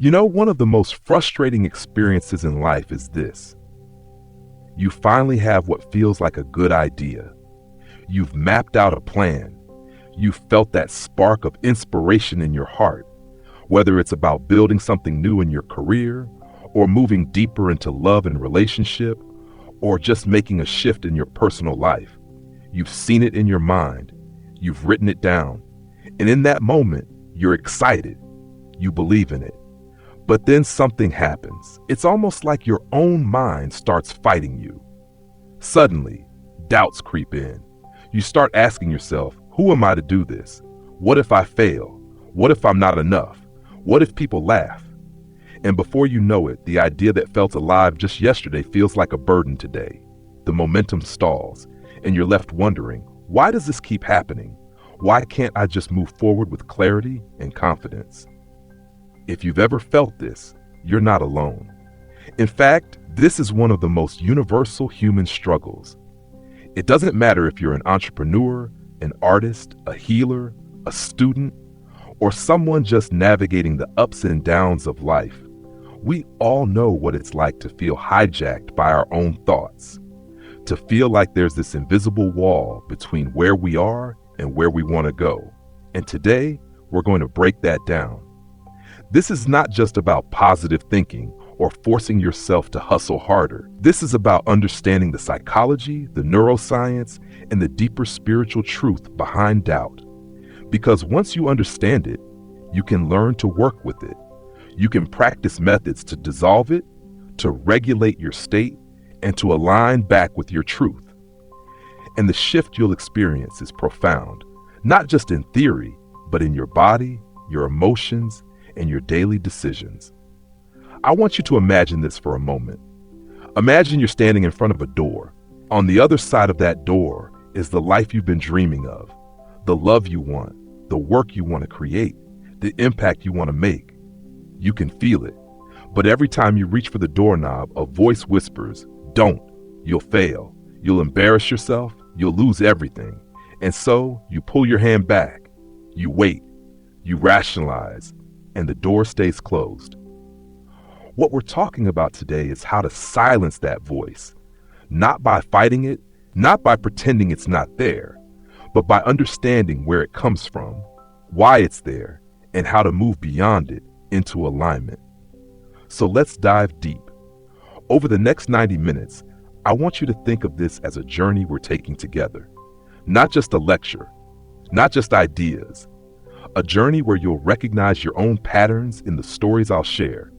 You know, one of the most frustrating experiences in life is this. You finally have what feels like a good idea. You've mapped out a plan. You've felt that spark of inspiration in your heart, whether it's about building something new in your career, or moving deeper into love and relationship, or just making a shift in your personal life. You've seen it in your mind. You've written it down. And in that moment, you're excited. You believe in it. But then something happens. It's almost like your own mind starts fighting you. Suddenly, doubts creep in. You start asking yourself, who am I to do this? What if I fail? What if I'm not enough? What if people laugh? And before you know it, the idea that felt alive just yesterday feels like a burden today. The momentum stalls, and you're left wondering, why does this keep happening? Why can't I just move forward with clarity and confidence? If you've ever felt this, you're not alone. In fact, this is one of the most universal human struggles. It doesn't matter if you're an entrepreneur, an artist, a healer, a student, or someone just navigating the ups and downs of life. We all know what it's like to feel hijacked by our own thoughts, to feel like there's this invisible wall between where we are and where we want to go. And today, we're going to break that down. This is not just about positive thinking or forcing yourself to hustle harder. This is about understanding the psychology, the neuroscience, and the deeper spiritual truth behind doubt. Because once you understand it, you can learn to work with it. You can practice methods to dissolve it, to regulate your state, and to align back with your truth. And the shift you'll experience is profound, not just in theory, but in your body, your emotions, and your daily decisions. I want you to imagine this for a moment. Imagine you're standing in front of a door. On the other side of that door is the life you've been dreaming of, the love you want, the work you want to create, the impact you want to make. You can feel it, but every time you reach for the doorknob, a voice whispers, "Don't, you'll fail, you'll embarrass yourself, you'll lose everything." And so you pull your hand back, you wait, you rationalize, and the door stays closed. What we're talking about today is how to silence that voice, not by fighting it, not by pretending it's not there, but by understanding where it comes from, why it's there, and how to move beyond it into alignment. So let's dive deep. Over the next 90 minutes, I want you to think of this as a journey we're taking together. Not just a lecture, not just ideas, a journey where you'll recognize your own patterns in the stories I'll share.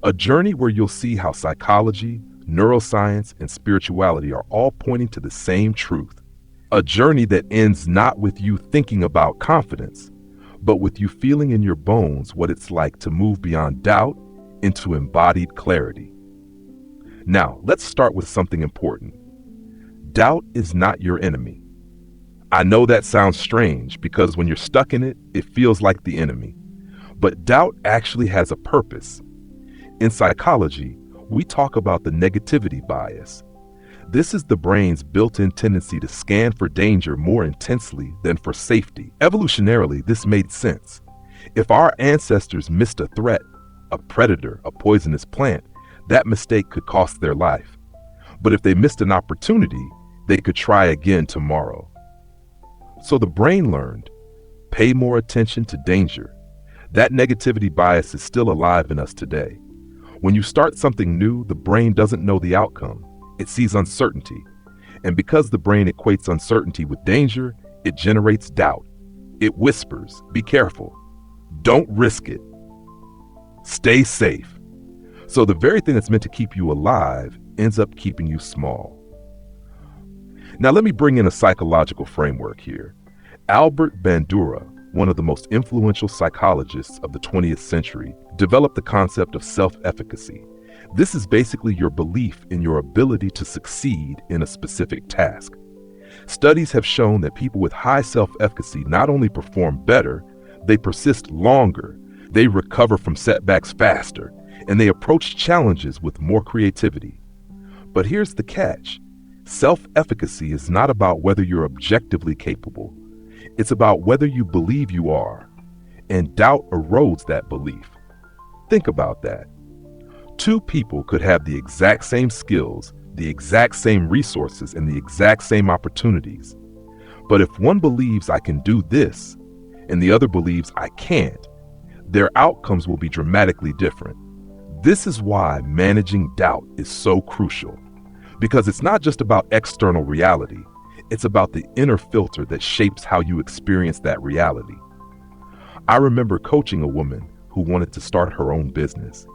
A journey where you'll see how psychology, neuroscience, and spirituality are all pointing to the same truth. A journey that ends not with you thinking about confidence, but with you feeling in your bones what it's like to move beyond doubt into embodied clarity. Now, let's start with something important. Doubt is not your enemy. I know that sounds strange because when you're stuck in it, it feels like the enemy. But doubt actually has a purpose. In psychology, we talk about the negativity bias. This is the brain's built-in tendency to scan for danger more intensely than for safety. Evolutionarily, this made sense. If our ancestors missed a threat, a predator, a poisonous plant, that mistake could cost their life. But if they missed an opportunity, they could try again tomorrow. So the brain learned, pay more attention to danger. That negativity bias is still alive in us today. When you start something new, the brain doesn't know the outcome. It sees uncertainty. And because the brain equates uncertainty with danger, it generates doubt. It whispers, be careful. Don't risk it. Stay safe. So the very thing that's meant to keep you alive ends up keeping you small. Now let me bring in a psychological framework here. Albert Bandura, one of the most influential psychologists of the 20th century, developed the concept of self-efficacy. This is basically your belief in your ability to succeed in a specific task. Studies have shown that people with high self-efficacy not only perform better, they persist longer, they recover from setbacks faster, and they approach challenges with more creativity. But here's the catch. Self-efficacy is not about whether you're objectively capable. It's about whether you believe you are, and doubt erodes that belief. Think about that. Two people could have the exact same skills, the exact same resources, and the exact same opportunities. But if one believes I can do this, and the other believes I can't, their outcomes will be dramatically different. This is why managing doubt is so crucial, because it's not just about external reality, it's about the inner filter that shapes how you experience that reality. I remember coaching a woman who wanted to start her own business.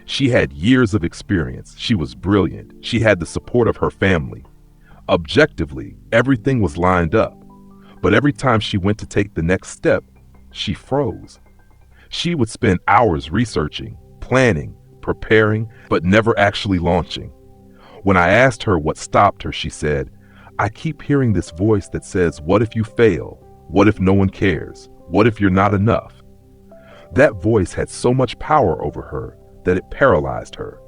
She had years of experience, she was brilliant, she had the support of her family. Objectively, everything was lined up, but every time she went to take the next step, she froze. She would spend hours researching, planning, preparing, but never actually launching. When I asked her what stopped her, she said, "I keep hearing this voice that says, what if you fail? What if no one cares? What if you're not enough?" That voice had so much power over her that it paralyzed her.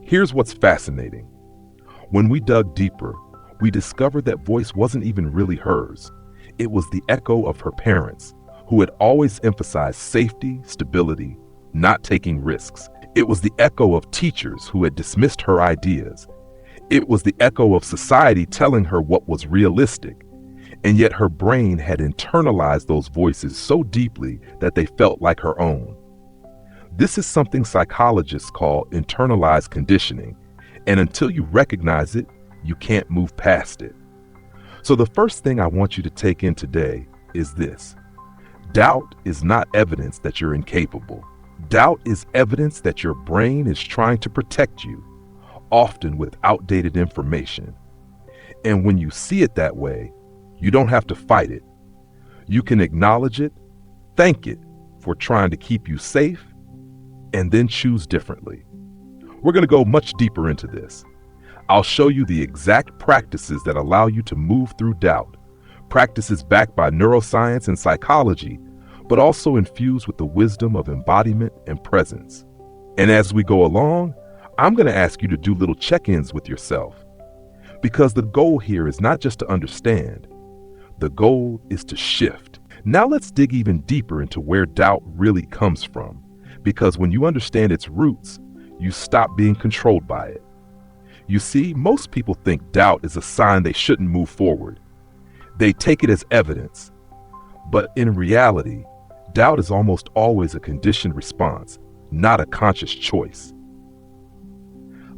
Here's what's fascinating. When we dug deeper, we discovered that voice wasn't even really hers. It was the echo of her parents, who had always emphasized safety, stability, not taking risks. It was the echo of teachers who had dismissed her ideas. It was the echo of society telling her what was realistic. And yet her brain had internalized those voices so deeply that they felt like her own. This is something psychologists call internalized conditioning, and until you recognize it, you can't move past it. So the first thing I want you to take in today is this. Doubt is not evidence that you're incapable. Doubt is evidence that your brain is trying to protect you, often with outdated information. And when you see it that way, you don't have to fight it. You can acknowledge it, thank it for trying to keep you safe, and then choose differently. We're going to go much deeper into this. I'll show you the exact practices that allow you to move through doubt, practices backed by neuroscience and psychology, but also infused with the wisdom of embodiment and presence. And as we go along, I'm going to ask you to do little check-ins with yourself, because the goal here is not just to understand, the goal is to shift. Now let's dig even deeper into where doubt really comes from, because when you understand its roots, you stop being controlled by it. You see, most people think doubt is a sign they shouldn't move forward. They take it as evidence. But in reality, doubt is almost always a conditioned response, not a conscious choice.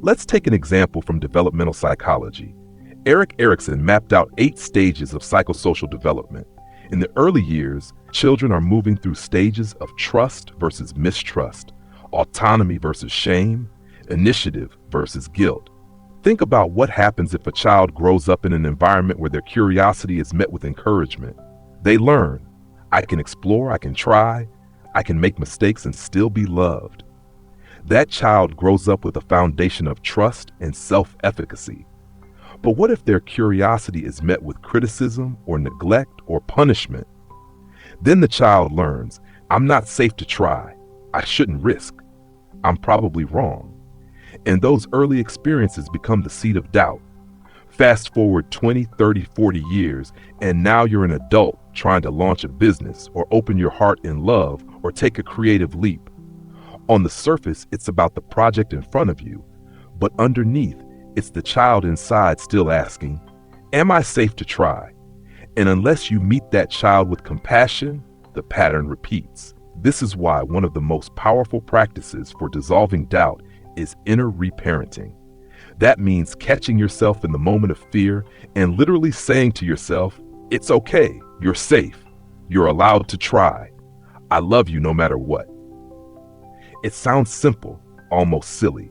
Let's take an example from developmental psychology. Erik Erikson mapped out 8 stages of psychosocial development. In the early years, children are moving through stages of trust versus mistrust, autonomy versus shame, initiative versus guilt. Think about what happens if a child grows up in an environment where their curiosity is met with encouragement. They learn, I can explore, I can try, I can make mistakes and still be loved. That child grows up with a foundation of trust and self-efficacy. But what if their curiosity is met with criticism or neglect or punishment? Then the child learns, I'm not safe to try. I shouldn't risk. I'm probably wrong. And those early experiences become the seed of doubt. Fast forward 20, 30, 40 years, and now you're an adult trying to launch a business or open your heart in love or take a creative leap. On the surface, it's about the project in front of you, but underneath, it's the child inside still asking, am I safe to try? And unless you meet that child with compassion, the pattern repeats. This is why one of the most powerful practices for dissolving doubt is inner reparenting. That means catching yourself in the moment of fear and literally saying to yourself, it's okay, you're safe, you're allowed to try. I love you no matter what. It sounds simple, almost silly,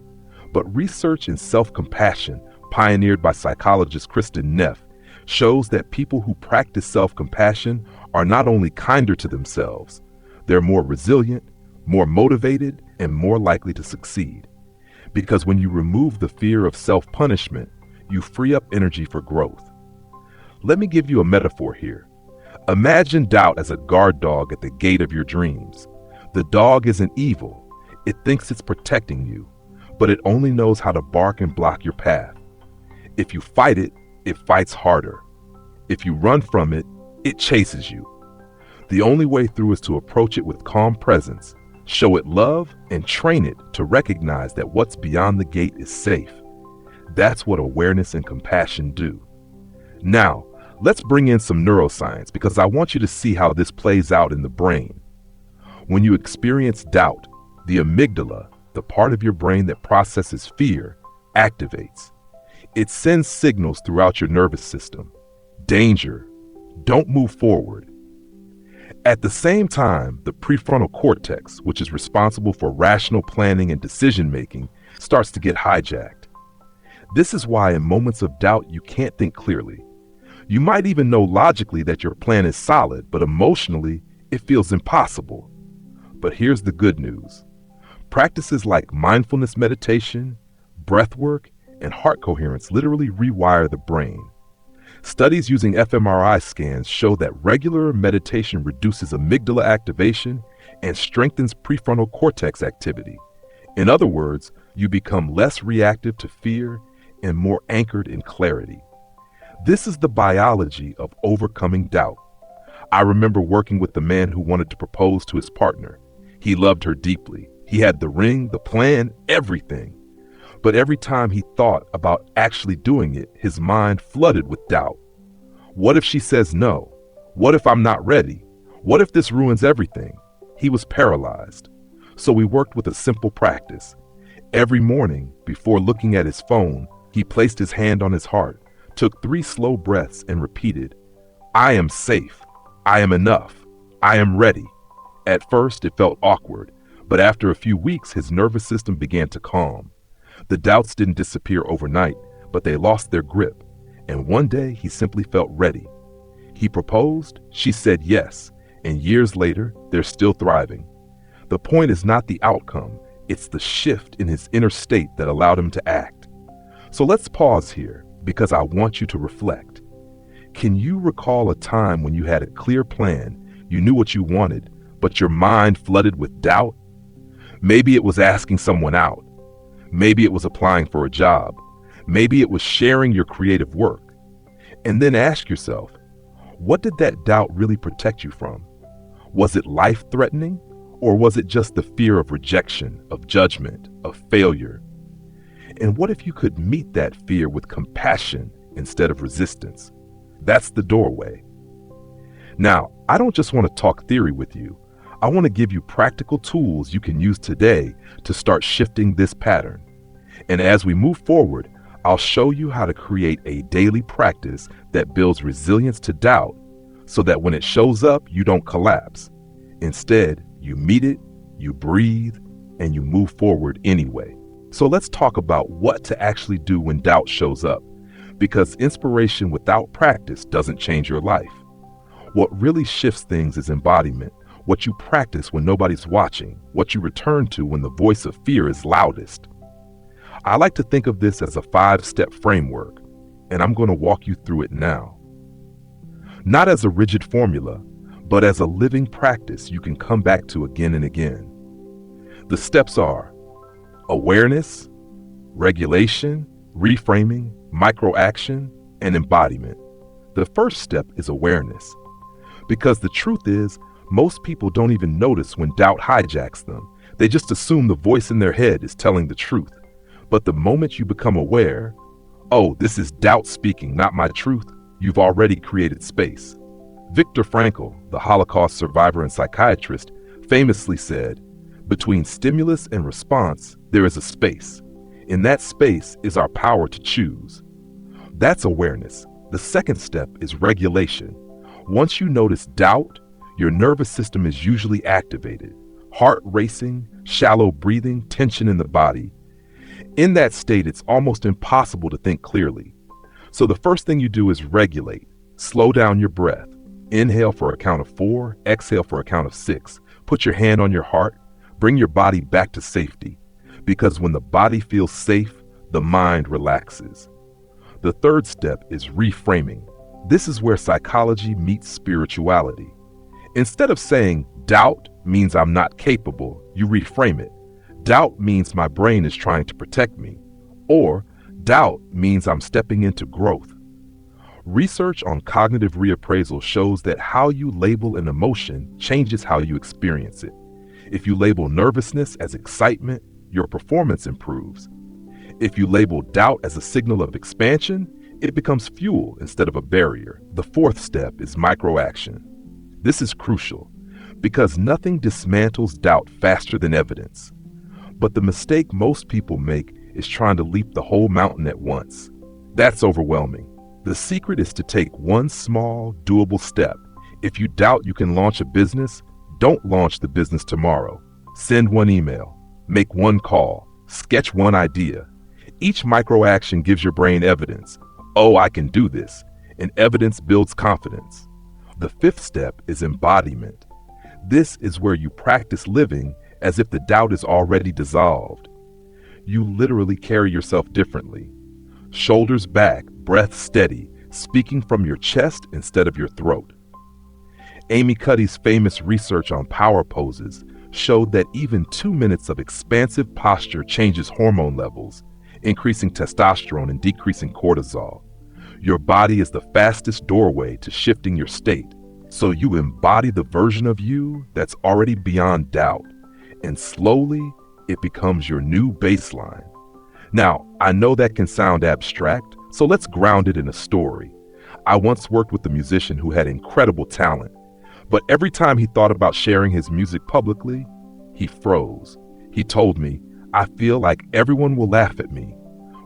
but research in self-compassion, pioneered by psychologist Kristen Neff, shows that people who practice self-compassion are not only kinder to themselves, they're more resilient, more motivated, and more likely to succeed. Because when you remove the fear of self-punishment, you free up energy for growth. Let me give you a metaphor here. Imagine doubt as a guard dog at the gate of your dreams. The dog isn't evil. It thinks it's protecting you, but it only knows how to bark and block your path. If you fight it, it fights harder. If you run from it, it chases you. The only way through is to approach it with calm presence, Show it love and train it to recognize that what's beyond the gate is safe. That's what awareness and compassion do. Now, let's bring in some neuroscience because I want you to see how this plays out in the brain. When you experience doubt, the amygdala, the part of your brain that processes fear, activates. It sends signals throughout your nervous system. Danger. Don't move forward. At the same time, the prefrontal cortex, which is responsible for rational planning and decision-making, starts to get hijacked. This is why in moments of doubt you can't think clearly. You might even know logically that your plan is solid, but emotionally, it feels impossible. But here's the good news. Practices like mindfulness meditation, breath work, and heart coherence literally rewire the brain. Studies using fMRI scans show that regular meditation reduces amygdala activation and strengthens prefrontal cortex activity. In other words, you become less reactive to fear and more anchored in clarity. This is the biology of overcoming doubt. I remember working with the man who wanted to propose to his partner. He loved her deeply. He had the ring, the plan, everything. But every time he thought about actually doing it, his mind flooded with doubt. What if she says no? What if I'm not ready? What if this ruins everything? He was paralyzed. So we worked with a simple practice. Every morning, before looking at his phone, he placed his hand on his heart, took 3 slow breaths and repeated, I am safe. I am enough. I am ready. At first, it felt awkward, but after a few weeks, his nervous system began to calm. The doubts didn't disappear overnight, but they lost their grip, and one day he simply felt ready. He proposed, she said yes, and years later, they're still thriving. The point is not the outcome, it's the shift in his inner state that allowed him to act. So let's pause here, because I want you to reflect. Can you recall a time when you had a clear plan, you knew what you wanted, but your mind flooded with doubt? Maybe it was asking someone out. Maybe it was applying for a job. Maybe it was sharing your creative work. And then ask yourself, what did that doubt really protect you from? Was it life-threatening, or was it just the fear of rejection, of judgment, of failure? And what if you could meet that fear with compassion instead of resistance? That's the doorway. Now, I don't just want to talk theory with you. I want to give you practical tools you can use today to start shifting this pattern. And as we move forward, I'll show you how to create a daily practice that builds resilience to doubt so that when it shows up, you don't collapse. Instead, you meet it, you breathe, and you move forward anyway. So let's talk about what to actually do when doubt shows up, because inspiration without practice doesn't change your life. What really shifts things is embodiment. What you practice when nobody's watching, what you return to when the voice of fear is loudest. I like to think of this as a 5-step framework, and I'm going to walk you through it now. Not as a rigid formula, but as a living practice you can come back to again and again. The steps are awareness, regulation, reframing, microaction, and embodiment. The first step is awareness, because the truth is, most people don't even notice when doubt hijacks them. They just assume the voice in their head is telling the truth. But the moment you become aware, oh, this is doubt speaking, not my truth, you've already created space. Viktor Frankl, the Holocaust survivor and psychiatrist, famously said, between stimulus and response, there is a space. In that space is our power to choose. That's awareness. The second step is regulation. Once you notice doubt, your nervous system is usually activated. Heart racing, shallow breathing, tension in the body. In that state, it's almost impossible to think clearly. So the first thing you do is regulate. Slow down your breath. Inhale for a count of 4, exhale for a count of 6. Put your hand on your heart. Bring your body back to safety. Because when the body feels safe, the mind relaxes. The third step is reframing. This is where psychology meets spirituality. Instead of saying, doubt means I'm not capable, you reframe it. Doubt means my brain is trying to protect me. Or, doubt means I'm stepping into growth. Research on cognitive reappraisal shows that how you label an emotion changes how you experience it. If you label nervousness as excitement, your performance improves. If you label doubt as a signal of expansion, it becomes fuel instead of a barrier. The fourth step is microaction. This is crucial because nothing dismantles doubt faster than evidence. But the mistake most people make is trying to leap the whole mountain at once. That's overwhelming. The secret is to take one small, doable step. If you doubt you can launch a business, don't launch the business tomorrow. Send one email, make one call, sketch one idea. Each microaction gives your brain evidence. Oh, I can do this. And evidence builds confidence. The fifth step is embodiment. This is where you practice living as if the doubt is already dissolved. You literally carry yourself differently. Shoulders back, breath steady, speaking from your chest instead of your throat. Amy Cuddy's famous research on power poses showed that even 2 minutes of expansive posture changes hormone levels, increasing testosterone and decreasing cortisol. Your body is the fastest doorway to shifting your state, so you embody the version of you that's already beyond doubt, and slowly it becomes your new baseline. Now, I know that can sound abstract, so let's ground it in a story. I once worked with a musician who had incredible talent, but every time he thought about sharing his music publicly, he froze. He told me, "I feel like everyone will laugh at me."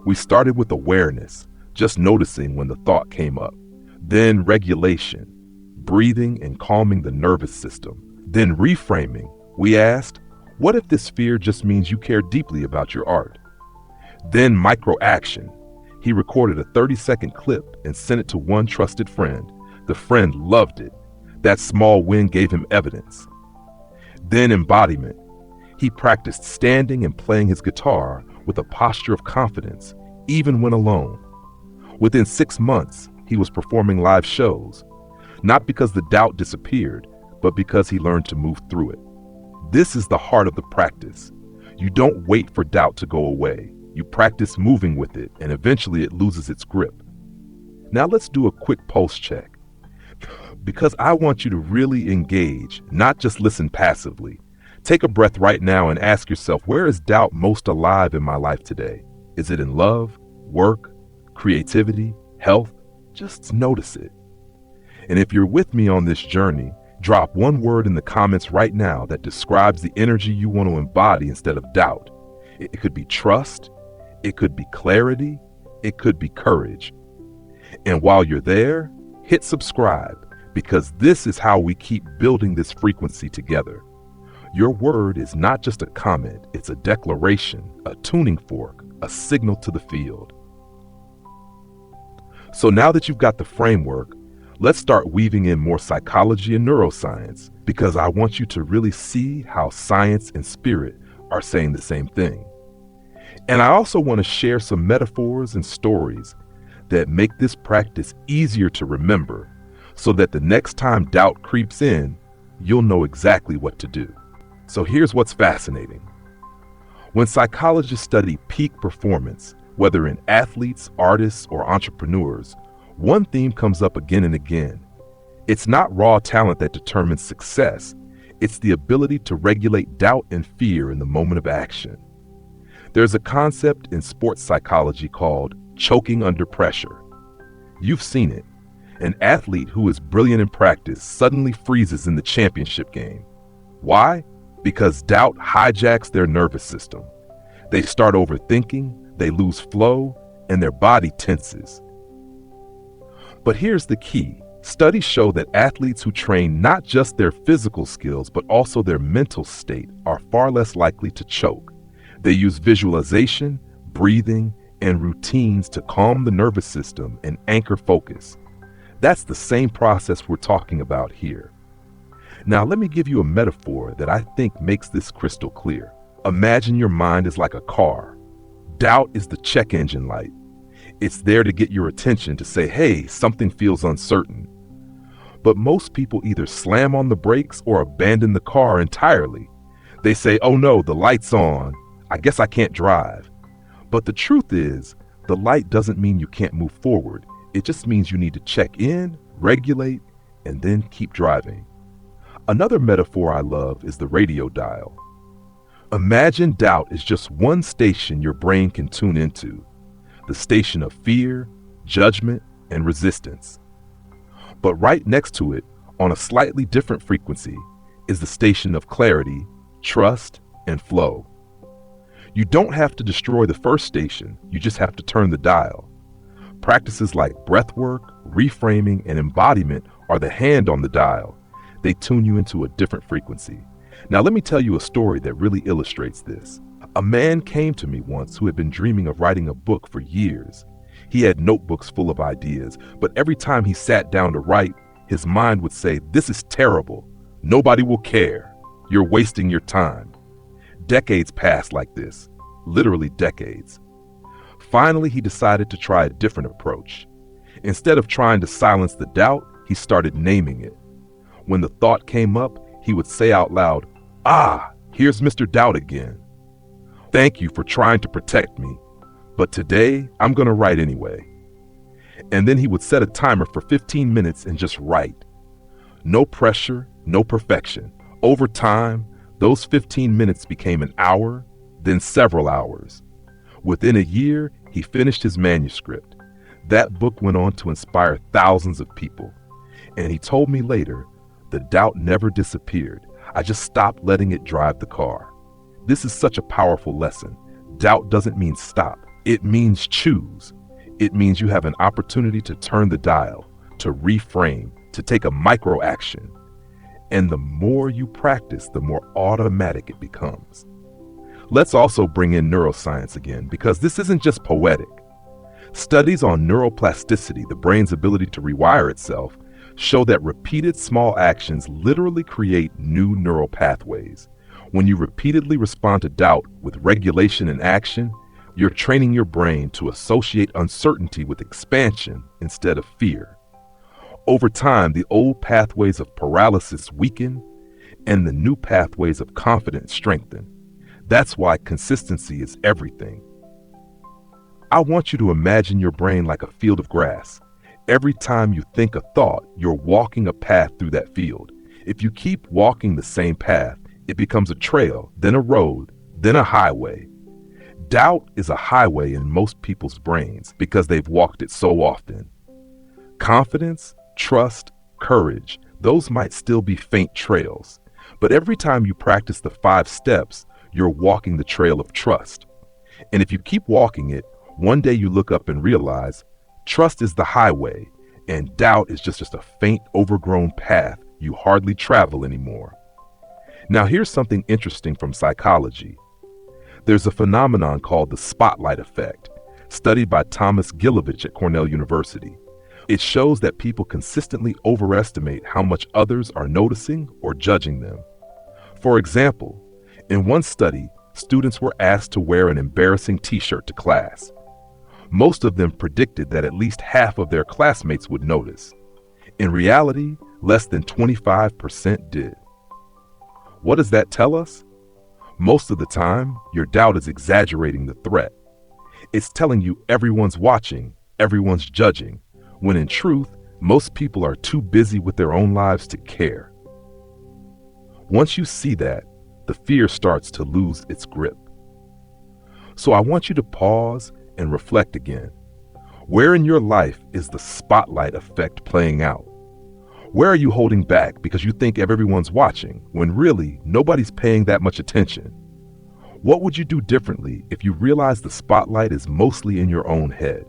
We started with awareness, just noticing when the thought came up. Then regulation, breathing and calming the nervous system. Then reframing. We asked, what if this fear just means you care deeply about your art? Then micro-action. He recorded a 30-second clip and sent it to one trusted friend. The friend loved it. That small win gave him evidence. Then embodiment. He practiced standing and playing his guitar with a posture of confidence, even when alone. Within 6 months, he was performing live shows, not because the doubt disappeared, but because he learned to move through it. This is the heart of the practice. You don't wait for doubt to go away. You practice moving with it, and eventually it loses its grip. Now let's do a quick pulse check, because I want you to really engage, not just listen passively. Take a breath right now and ask yourself, where is doubt most alive in my life today? Is it in love, work, creativity, health? Just notice it. And if you're with me on this journey, drop one word in the comments right now that describes the energy you want to embody instead of doubt. It could be trust, it could be clarity, it could be courage. And while you're there, hit subscribe, because this is how we keep building this frequency together. Your word is not just a comment, it's a declaration, a tuning fork, a signal to the field. So now that you've got the framework, let's start weaving in more psychology and neuroscience, because I want you to really see how science and spirit are saying the same thing. And I also want to share some metaphors and stories that make this practice easier to remember, so that the next time doubt creeps in, you'll know exactly what to do. So here's what's fascinating. When psychologists study peak performance, whether in athletes, artists, or entrepreneurs, one theme comes up again and again. It's not raw talent that determines success. It's the ability to regulate doubt and fear in the moment of action. There's a concept in sports psychology called choking under pressure. You've seen it. An athlete who is brilliant in practice suddenly freezes in the championship game. Why? Because doubt hijacks their nervous system. They start overthinking, they lose flow, and their body tenses. But here's the key. Studies show that athletes who train not just their physical skills, but also their mental state are far less likely to choke. They use visualization, breathing, and routines to calm the nervous system and anchor focus. That's the same process we're talking about here. Now, let me give you a metaphor that I think makes this crystal clear. Imagine your mind is like a car. Doubt is the check engine light. It's there to get your attention, to say, hey, something feels uncertain. But most people either slam on the brakes or abandon the car entirely. They say, oh no, the light's on. I guess I can't drive. But the truth is, the light doesn't mean you can't move forward. It just means you need to check in, regulate, and then keep driving. Another metaphor I love is the radio dial. Imagine doubt is just one station your brain can tune into, the station of fear, judgment, and resistance. But right next to it, on a slightly different frequency, is the station of clarity, trust, and flow. You don't have to destroy the first station, you just have to turn the dial. Practices like breathwork, reframing, and embodiment are the hand on the dial. They tune you into a different frequency. Now let me tell you a story that really illustrates this. A man came to me once who had been dreaming of writing a book for years. He had notebooks full of ideas, but every time he sat down to write, his mind would say, "This is terrible. Nobody will care. You're wasting your time." Decades passed like this, literally decades. Finally, he decided to try a different approach. Instead of trying to silence the doubt, he started naming it. When the thought came up, he would say out loud, "Ah, here's Mr. Doubt again. Thank you for trying to protect me, but today I'm going to write anyway." And then he would set a timer for 15 minutes and just write. No pressure, no perfection. Over time, those 15 minutes became an hour, then several hours. Within a year, he finished his manuscript. That book went on to inspire thousands of people. And he told me later, the doubt never disappeared. I just stopped letting it drive the car. This is such a powerful lesson. Doubt doesn't mean stop. It means choose. It means you have an opportunity to turn the dial, to reframe, to take a micro action. And the more you practice, the more automatic it becomes. Let's also bring in neuroscience again, because this isn't just poetic. Studies on neuroplasticity, the brain's ability to rewire itself, show that repeated small actions literally create new neural pathways. When you repeatedly respond to doubt with regulation and action, you're training your brain to associate uncertainty with expansion instead of fear. Over time, the old pathways of paralysis weaken and the new pathways of confidence strengthen. That's why consistency is everything. I want you to imagine your brain like a field of grass. Every time you think a thought, you're walking a path through that field. If you keep walking the same path, it becomes a trail, then a road, then a highway. Doubt is a highway in most people's brains because they've walked it so often. Confidence, trust, courage, those might still be faint trails. But every time you practice the 5 steps, you're walking the trail of trust. And if you keep walking it, one day you look up and realize trust is the highway and doubt is just a faint, overgrown path you hardly travel anymore. Now here's something interesting from psychology. There's a phenomenon called the spotlight effect, studied by Thomas Gilovich at Cornell University. It shows that people consistently overestimate how much others are noticing or judging them. For example, in one study, students were asked to wear an embarrassing t-shirt to class. Most of them predicted that at least half of their classmates would notice. In reality, less than 25% did. What does that tell us? Most of the time, your doubt is exaggerating the threat. It's telling you everyone's watching, everyone's judging, when in truth, most people are too busy with their own lives to care. Once you see that, the fear starts to lose its grip. So I want you to pause and reflect again. Where in your life is the spotlight effect playing out? Where are you holding back because you think everyone's watching, when really nobody's paying that much attention? What would you do differently if you realize the spotlight is mostly in your own head?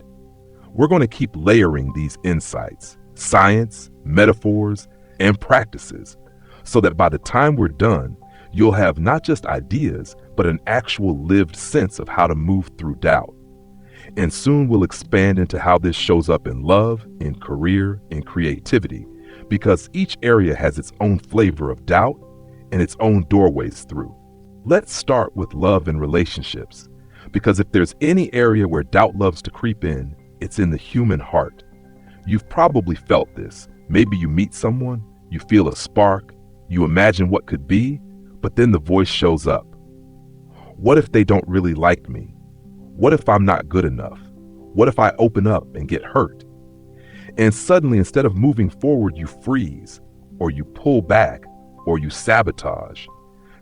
We're going to keep layering these insights, science, metaphors, and practices, so that by the time we're done, you'll have not just ideas, but an actual lived sense of how to move through doubt. And soon we'll expand into how this shows up in love, in career, in creativity, because each area has its own flavor of doubt and its own doorways through. Let's start with love and relationships, because if there's any area where doubt loves to creep in, it's in the human heart. You've probably felt this. Maybe you meet someone, you feel a spark, you imagine what could be, but then the voice shows up. What if they don't really like me? What if I'm not good enough? What if I open up and get hurt? And suddenly, instead of moving forward, you freeze, or you pull back, or you sabotage.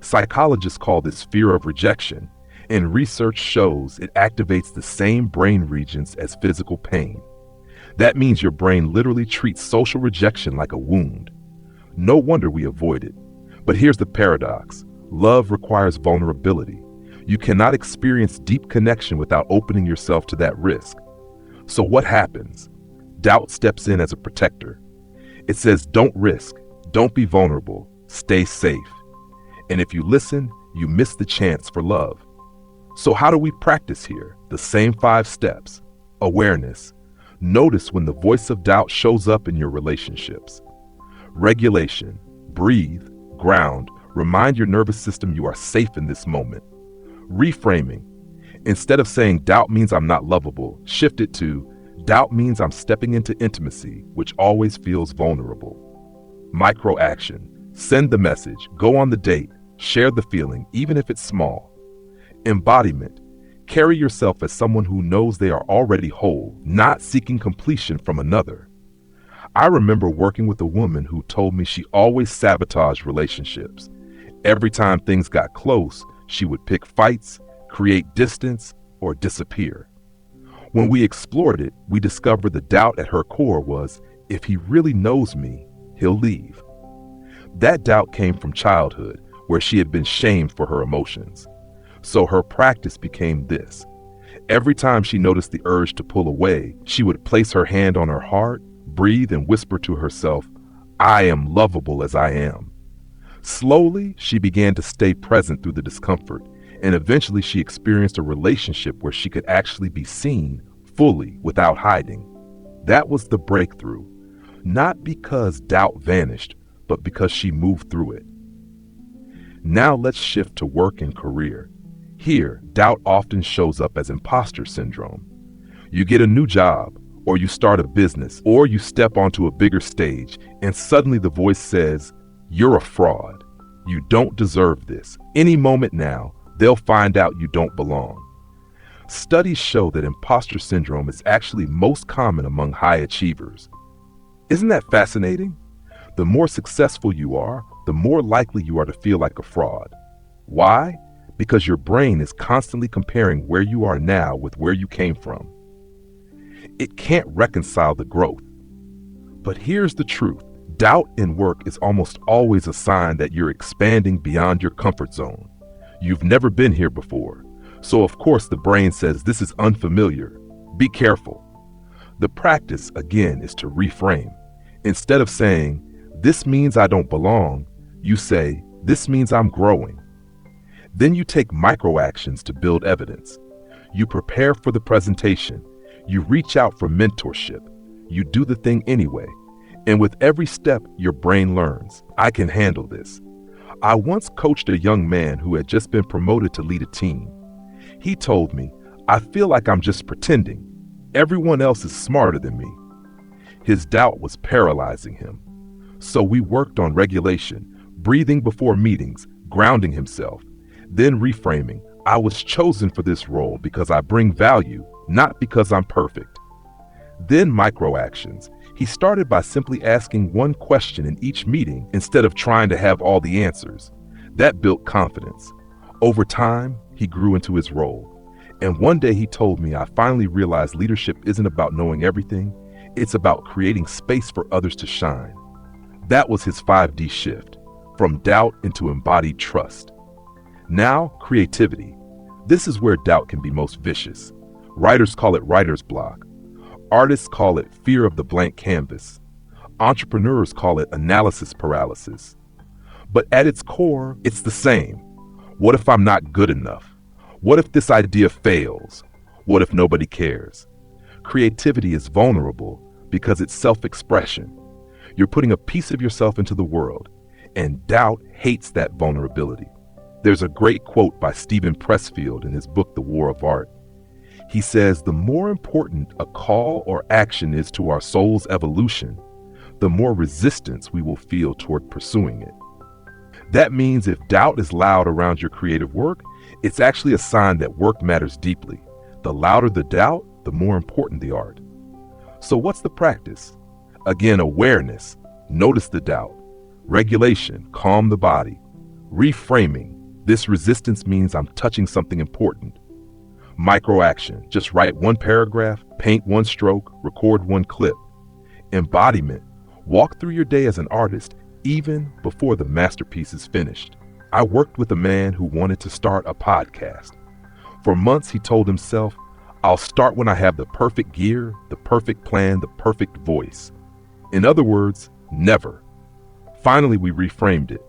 Psychologists call this fear of rejection, and research shows it activates the same brain regions as physical pain. That means your brain literally treats social rejection like a wound. No wonder we avoid it. But here's the paradox. Love requires vulnerability. You cannot experience deep connection without opening yourself to that risk. So what happens? Doubt steps in as a protector. It says, don't risk, don't be vulnerable, stay safe. And if you listen, you miss the chance for love. So how do we practice here? The same 5 steps. Awareness. Notice when the voice of doubt shows up in your relationships. Regulation. Breathe, ground, remind your nervous system you are safe in this moment. Reframing. Instead of saying doubt means I'm not lovable, shift it to doubt means I'm stepping into intimacy, which always feels vulnerable. Micro action. Send the message, go on the date, share the feeling, even if it's small. Embodiment. Carry yourself as someone who knows they are already whole, not seeking completion from another. I remember working with a woman who told me she always sabotaged relationships. Every time things got close, she would pick fights, create distance, or disappear. When we explored it, we discovered the doubt at her core was, if he really knows me, he'll leave. That doubt came from childhood, where she had been shamed for her emotions. So her practice became this. Every time she noticed the urge to pull away, she would place her hand on her heart, breathe, and whisper to herself, I am lovable as I am. Slowly, she began to stay present through the discomfort, and eventually she experienced a relationship where she could actually be seen fully without hiding. That was the breakthrough, not because doubt vanished, but because she moved through it. Now let's shift to work and career. Here, doubt often shows up as imposter syndrome. You get a new job, or you start a business, or you step onto a bigger stage, and suddenly the voice says, you're a fraud. You don't deserve this. Any moment now, they'll find out you don't belong. Studies show that imposter syndrome is actually most common among high achievers. Isn't that fascinating? The more successful you are, the more likely you are to feel like a fraud. Why? Because your brain is constantly comparing where you are now with where you came from. It can't reconcile the growth. But here's the truth. Doubt in work is almost always a sign that you're expanding beyond your comfort zone. You've never been here before. So of course the brain says this is unfamiliar. Be careful. The practice, again, is to reframe. Instead of saying, this means I don't belong, you say, this means I'm growing. Then you take micro actions to build evidence. You prepare for the presentation. You reach out for mentorship. You do the thing anyway. And with every step, your brain learns, I can handle this. I once coached a young man who had just been promoted to lead a team. He told me, I feel like I'm just pretending. Everyone else is smarter than me. His doubt was paralyzing him. So we worked on regulation, breathing before meetings, grounding himself, then reframing. I was chosen for this role because I bring value, not because I'm perfect. Then micro actions. He started by simply asking one question in each meeting instead of trying to have all the answers. That built confidence. Over time, he grew into his role. And one day he told me, I finally realized leadership isn't about knowing everything. It's about creating space for others to shine. That was his 5D shift, from doubt into embodied trust. Now, creativity. This is where doubt can be most vicious. Writers call it writer's block. Artists call it fear of the blank canvas. Entrepreneurs call it analysis paralysis. But at its core, it's the same. What if I'm not good enough? What if this idea fails? What if nobody cares? Creativity is vulnerable because it's self-expression. You're putting a piece of yourself into the world, and doubt hates that vulnerability. There's a great quote by Steven Pressfield in his book, The War of Art. He says, the more important a call or action is to our soul's evolution, the more resistance we will feel toward pursuing it. That means if doubt is loud around your creative work, it's actually a sign that work matters deeply. The louder the doubt, the more important the art. So what's the practice? Again, awareness. Notice the doubt. Regulation, calm the body. Reframing, this resistance means I'm touching something important. Microaction, just write one paragraph, paint one stroke, record one clip. Embodiment, walk through your day as an artist even before the masterpiece is finished. I worked with a man who wanted to start a podcast. For months he told himself, I'll start when I have the perfect gear, the perfect plan, the perfect voice. In other words, never. Finally, we reframed it.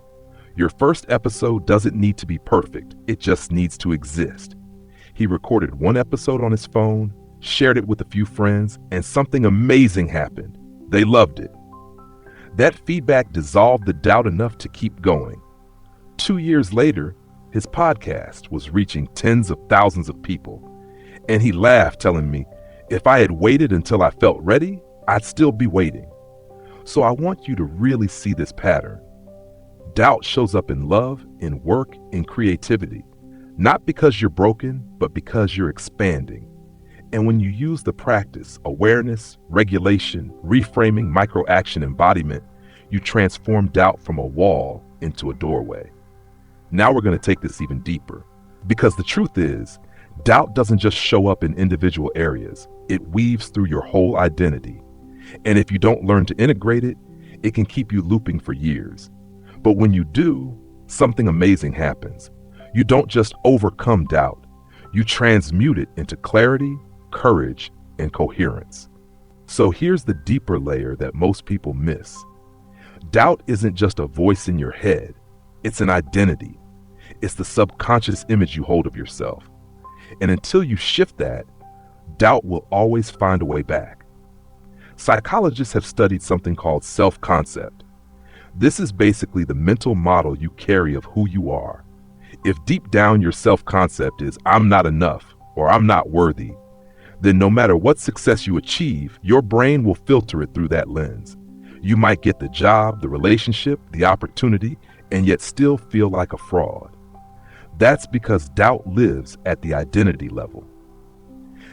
Your first episode doesn't need to be perfect, it just needs to exist. He recorded one episode on his phone, shared it with a few friends, and something amazing happened. They loved it. That feedback dissolved the doubt enough to keep going. 2 years later, his podcast was reaching tens of thousands of people. And he laughed, telling me, if I had waited until I felt ready, I'd still be waiting. So I want you to really see this pattern. Doubt shows up in love, in work, in creativity. Not because you're broken, but because you're expanding. And when you use the practice, awareness, regulation, reframing, microaction, embodiment, you transform doubt from a wall into a doorway. Now we're going to take this even deeper. Because the truth is, doubt doesn't just show up in individual areas. It weaves through your whole identity. And if you don't learn to integrate it, it can keep you looping for years. But when you do, something amazing happens. You don't just overcome doubt. You transmute it into clarity, courage, and coherence. So here's the deeper layer that most people miss. Doubt isn't just a voice in your head. It's an identity. It's the subconscious image you hold of yourself. And until you shift that, doubt will always find a way back. Psychologists have studied something called self-concept. This is basically the mental model you carry of who you are. If deep down your self-concept is, I'm not enough, or I'm not worthy, then no matter what success you achieve, your brain will filter it through that lens. You might get the job, the relationship, the opportunity, and yet still feel like a fraud. That's because doubt lives at the identity level.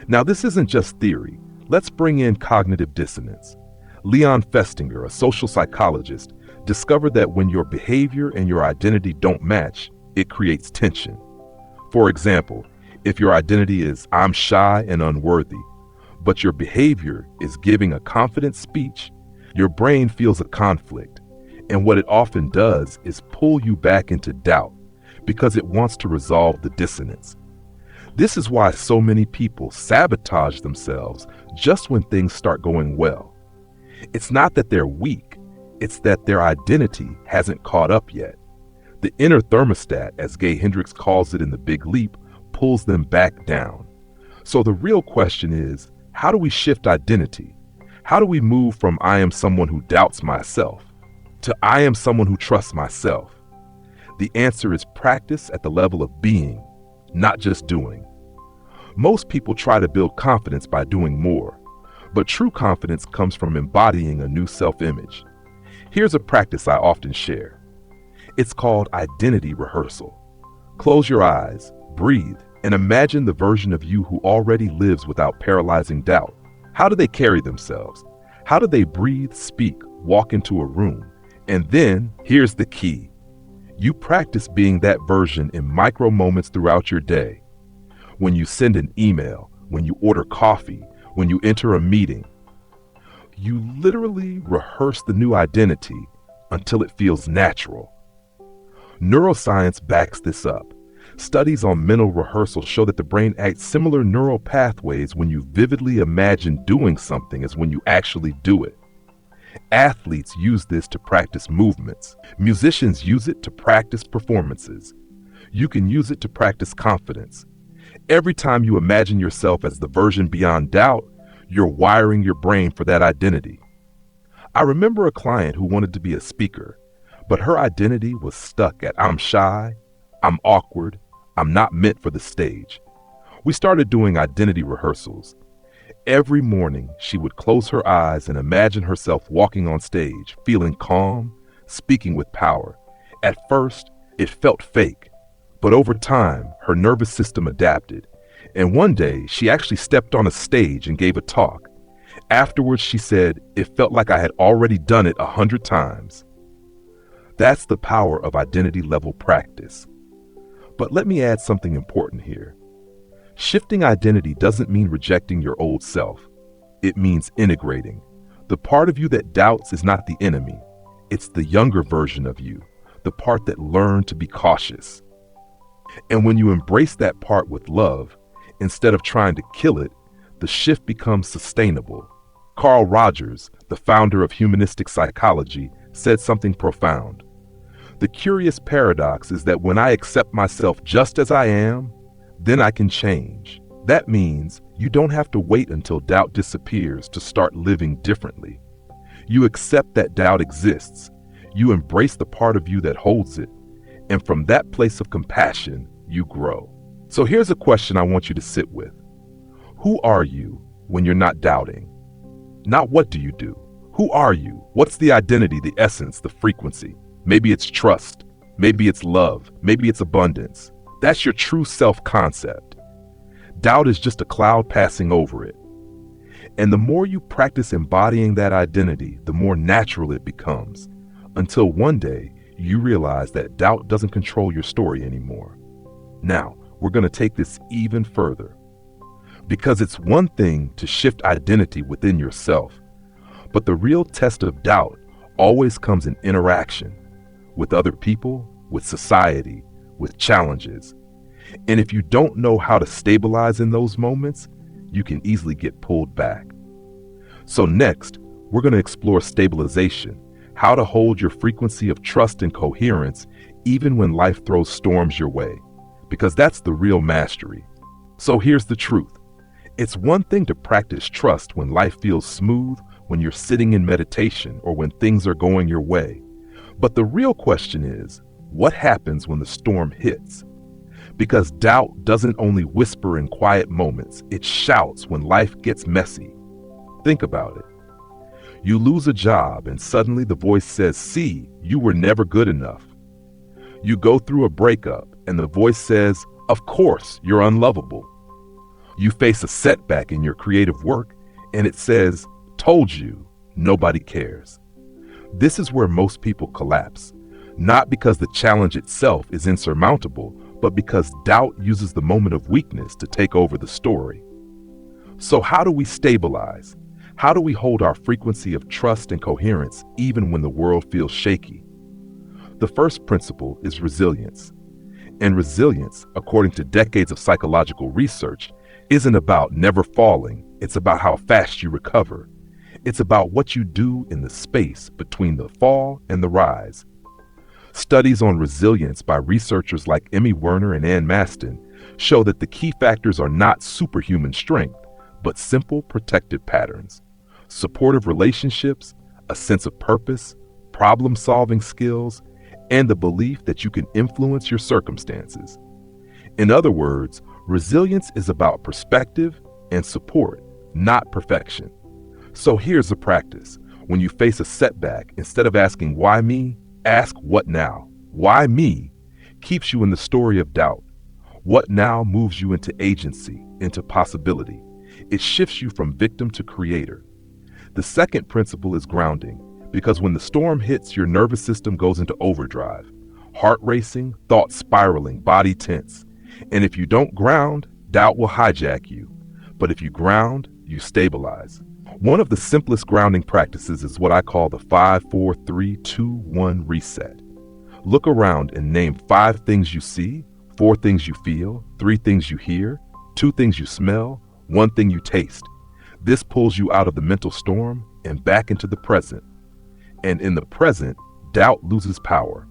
Now, this isn't just theory. Let's bring in cognitive dissonance. Leon Festinger, a social psychologist, discovered that when your behavior and your identity don't match, it creates tension. For example, if your identity is I'm shy and unworthy, but your behavior is giving a confident speech, your brain feels a conflict. And what it often does is pull you back into doubt because it wants to resolve the dissonance. This is why so many people sabotage themselves just when things start going well. It's not that they're weak, it's that their identity hasn't caught up yet. The inner thermostat, as Gay Hendricks calls it in The Big Leap, pulls them back down. So the real question is, how do we shift identity? How do we move from I am someone who doubts myself to I am someone who trusts myself? The answer is practice at the level of being, not just doing. Most people try to build confidence by doing more, but true confidence comes from embodying a new self-image. Here's a practice I often share. It's called identity rehearsal. Close your eyes, breathe, and imagine the version of you who already lives without paralyzing doubt. How do they carry themselves? How do they breathe, speak, walk into a room? And then, here's the key. You practice being that version in micro moments throughout your day. When you send an email, when you order coffee, when you enter a meeting. You literally rehearse the new identity until it feels natural. Neuroscience backs this up. Studies on mental rehearsal show that the brain acts similar neural pathways when you vividly imagine doing something as when you actually do it. Athletes use this to practice movements. Musicians use it to practice performances. You can use it to practice confidence. Every time you imagine yourself as the version beyond doubt, you're wiring your brain for that identity. I remember a client who wanted to be a speaker, but her identity was stuck at I'm shy, I'm awkward, I'm not meant for the stage. We started doing identity rehearsals. Every morning, she would close her eyes and imagine herself walking on stage, feeling calm, speaking with power. At first, it felt fake, but over time, her nervous system adapted. And one day, she actually stepped on a stage and gave a talk. Afterwards, she said, it felt like I had already done it 100 times. That's the power of identity level practice. But let me add something important here. Shifting identity doesn't mean rejecting your old self. It means integrating. The part of you that doubts is not the enemy. It's the younger version of you, the part that learned to be cautious. And when you embrace that part with love, instead of trying to kill it, the shift becomes sustainable. Carl Rogers, the founder of humanistic psychology, said something profound. The curious paradox is that when I accept myself just as I am, then I can change. That means you don't have to wait until doubt disappears to start living differently. You accept that doubt exists. You embrace the part of you that holds it. And from that place of compassion, you grow. So here's a question I want you to sit with. Who are you when you're not doubting? Not what do you do? Who are you? What's the identity, the essence, the frequency? Maybe it's trust. Maybe it's love. Maybe it's abundance. That's your true self-concept. Doubt is just a cloud passing over it. And the more you practice embodying that identity, the more natural it becomes, until one day you realize that doubt doesn't control your story anymore. Now, we're going to take this even further. Because it's one thing to shift identity within yourself, but the real test of doubt always comes in interaction with other people, with society, with challenges. And if you don't know how to stabilize in those moments, you can easily get pulled back. So next, we're going to explore stabilization, how to hold your frequency of trust and coherence even when life throws storms your way, because that's the real mastery. So here's the truth. It's one thing to practice trust when life feels smooth, when you're sitting in meditation, or when things are going your way. But the real question is, what happens when the storm hits? Because doubt doesn't only whisper in quiet moments, it shouts when life gets messy. Think about it. You lose a job and suddenly the voice says, "See, you were never good enough." You go through a breakup and the voice says, "Of course, you're unlovable." You face a setback in your creative work and it says, "Told you, nobody cares." This is where most people collapse, not because the challenge itself is insurmountable, but because doubt uses the moment of weakness to take over the story. So how do we stabilize? How do we hold our frequency of trust and coherence even when the world feels shaky? The first principle is resilience. And resilience, according to decades of psychological research, isn't about never falling. It's about how fast you recover. It's about what you do in the space between the fall and the rise. Studies on resilience by researchers like Emmy Werner and Ann Maston show that the key factors are not superhuman strength, but simple protective patterns. Supportive relationships, a sense of purpose, problem-solving skills, and the belief that you can influence your circumstances. In other words, resilience is about perspective and support, not perfection. So here's the practice. When you face a setback, instead of asking, "Why me?" ask, "What now?" Why me keeps you in the story of doubt. What now moves you into agency, into possibility. It shifts you from victim to creator. The second principle is grounding, because when the storm hits, your nervous system goes into overdrive. Heart racing, thoughts spiraling, body tense. And if you don't ground, doubt will hijack you. But if you ground, you stabilize. One of the simplest grounding practices is what I call the 5-4-3-2-1 reset. Look around and name 5 things you see, 4 things you feel, 3 things you hear, 2 things you smell, 1 thing you taste. This pulls you out of the mental storm and back into the present. And in the present, doubt loses power.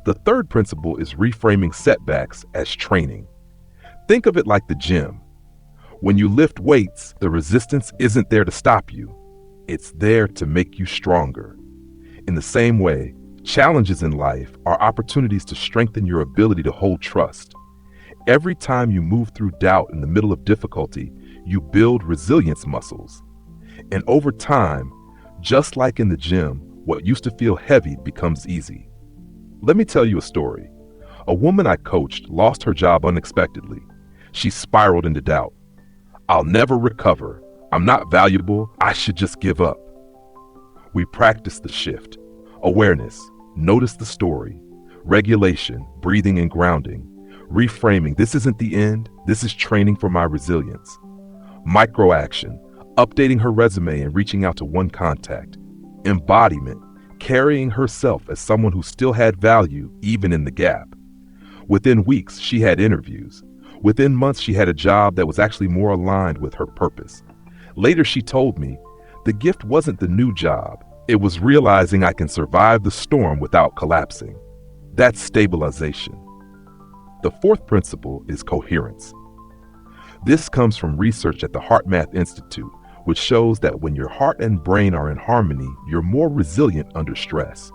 The third principle is reframing setbacks as training. Think of it like the gym. When you lift weights, the resistance isn't there to stop you. It's there to make you stronger. In the same way, challenges in life are opportunities to strengthen your ability to hold trust. Every time you move through doubt in the middle of difficulty, you build resilience muscles. And over time, just like in the gym, what used to feel heavy becomes easy. Let me tell you a story. A woman I coached lost her job unexpectedly. She spiraled into doubt. "I'll never recover. I'm not valuable. I should just give up." We practiced the shift. Awareness. Notice the story. Regulation, breathing and grounding. Reframing, this isn't the end, this is training for my resilience. Microaction, updating her resume and reaching out to one contact. Embodiment, carrying herself as someone who still had value even in the gap. Within weeks, she had interviews. Within months, she had a job that was actually more aligned with her purpose. Later, she told me, the gift wasn't the new job. It was realizing I can survive the storm without collapsing. That's stabilization. The fourth principle is coherence. This comes from research at the HeartMath Institute, which shows that when your heart and brain are in harmony, you're more resilient under stress.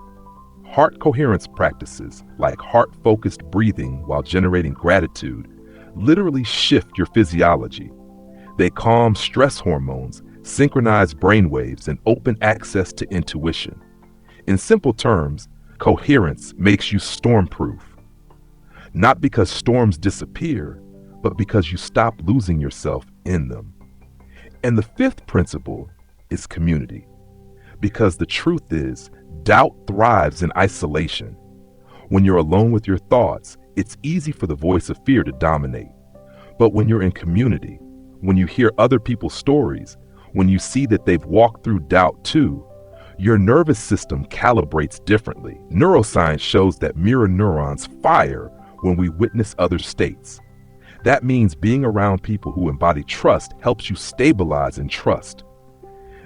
Heart coherence practices, like heart-focused breathing while generating gratitude, literally shift your physiology. They calm stress hormones, synchronize brain waves, and open access to intuition. In simple terms, coherence makes you storm-proof. Not because storms disappear, but because you stop losing yourself in them. And the fifth principle is community. Because the truth is, doubt thrives in isolation. When you're alone with your thoughts, it's easy for the voice of fear to dominate. But when you're in community, when you hear other people's stories, when you see that they've walked through doubt too, your nervous system calibrates differently. Neuroscience shows that mirror neurons fire when we witness other states. That means being around people who embody trust helps you stabilize in trust.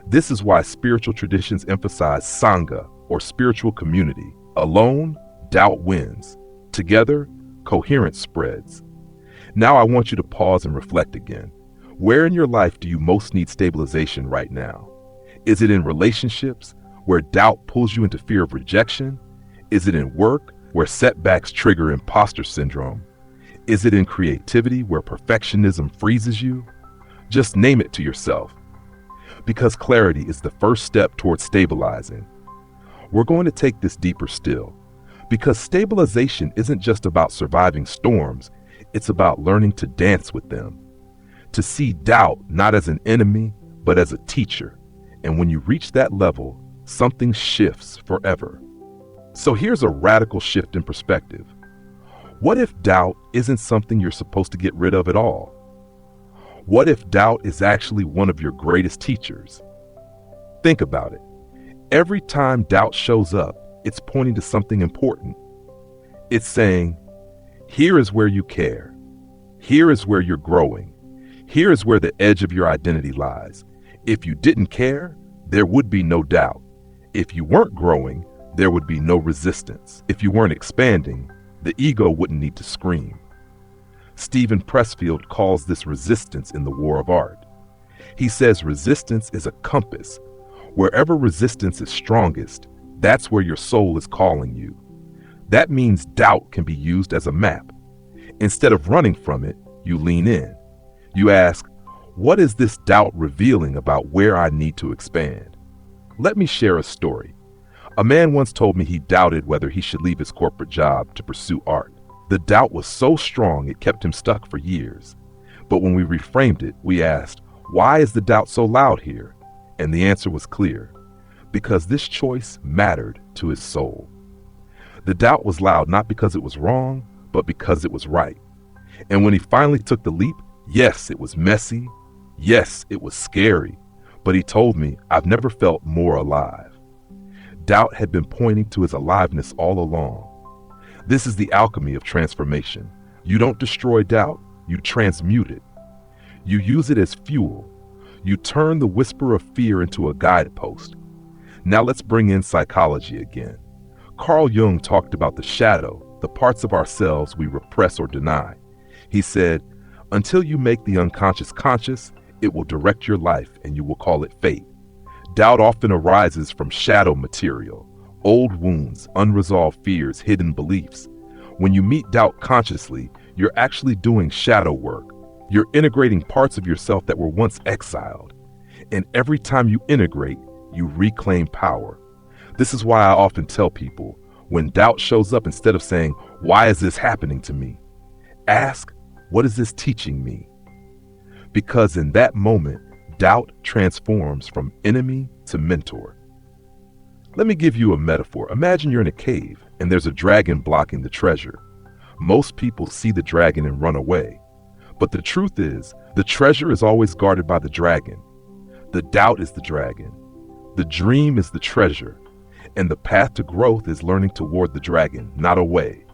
This is why spiritual traditions emphasize Sangha, or spiritual community. Alone, doubt wins. Together, coherence spreads. Now I want you to pause and reflect again. Where in your life do you most need stabilization right now? Is it in relationships, where doubt pulls you into fear of rejection? Is it in work, where setbacks trigger imposter syndrome? Is it in creativity, where perfectionism freezes you? Just name it to yourself. Because clarity is the first step towards stabilizing. We're going to take this deeper still. Because stabilization isn't just about surviving storms, it's about learning to dance with them. To see doubt not as an enemy, but as a teacher. And when you reach that level, something shifts forever. So here's a radical shift in perspective. What if doubt isn't something you're supposed to get rid of at all? What if doubt is actually one of your greatest teachers? Think about it. Every time doubt shows up, it's pointing to something important. It's saying, here is where you care. Here is where you're growing. Here is where the edge of your identity lies. If you didn't care, there would be no doubt. If you weren't growing, there would be no resistance. If you weren't expanding, the ego wouldn't need to scream. Stephen Pressfield calls this resistance in the War of Art. He says resistance is a compass. Wherever resistance is strongest, that's where your soul is calling you. That means doubt can be used as a map. Instead of running from it, you lean in. You ask, what is this doubt revealing about where I need to expand? Let me share a story. A man once told me he doubted whether he should leave his corporate job to pursue art. The doubt was so strong it kept him stuck for years. But when we reframed it, we asked, why is the doubt so loud here? And the answer was clear. Because this choice mattered to his soul. The doubt was loud not because it was wrong, but because it was right. And when he finally took the leap, yes, it was messy. Yes, it was scary. But he told me, I've never felt more alive. Doubt had been pointing to his aliveness all along. This is the alchemy of transformation. You don't destroy doubt, you transmute it. You use it as fuel. You turn the whisper of fear into a guidepost. Now let's bring in psychology again. Carl Jung talked about the shadow, the parts of ourselves we repress or deny. He said, until you make the unconscious conscious, it will direct your life and you will call it fate. Doubt often arises from shadow material, old wounds, unresolved fears, hidden beliefs. When you meet doubt consciously, you're actually doing shadow work. You're integrating parts of yourself that were once exiled. And every time you integrate, you reclaim power. This is why I often tell people, when doubt shows up, instead of saying, why is this happening to me? Ask, what is this teaching me? Because in that moment, doubt transforms from enemy to mentor. Let me give you a metaphor. Imagine you're in a cave and there's a dragon blocking the treasure. Most people see the dragon and run away. But the truth is, the treasure is always guarded by the dragon. The doubt is the dragon. The dream is the treasure. And the path to growth is learning toward the dragon, not away.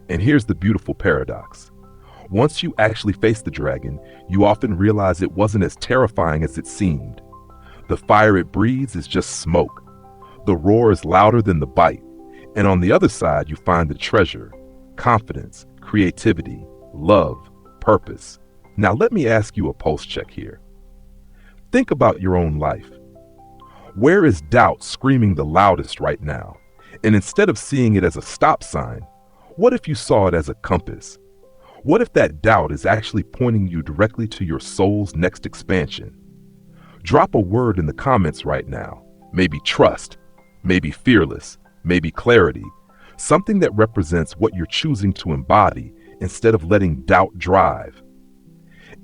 And here's the beautiful paradox. Once you actually face the dragon, you often realize it wasn't as terrifying as it seemed. The fire it breathes is just smoke. The roar is louder than the bite. And on the other side, you find the treasure, confidence, creativity, love, purpose. Now let me ask you a pulse check here. Think about your own life. Where is doubt screaming the loudest right now? And instead of seeing it as a stop sign, what if you saw it as a compass? What if that doubt is actually pointing you directly to your soul's next expansion? Drop a word in the comments right now. Maybe trust, maybe fearless, maybe clarity. Something that represents what you're choosing to embody instead of letting doubt drive.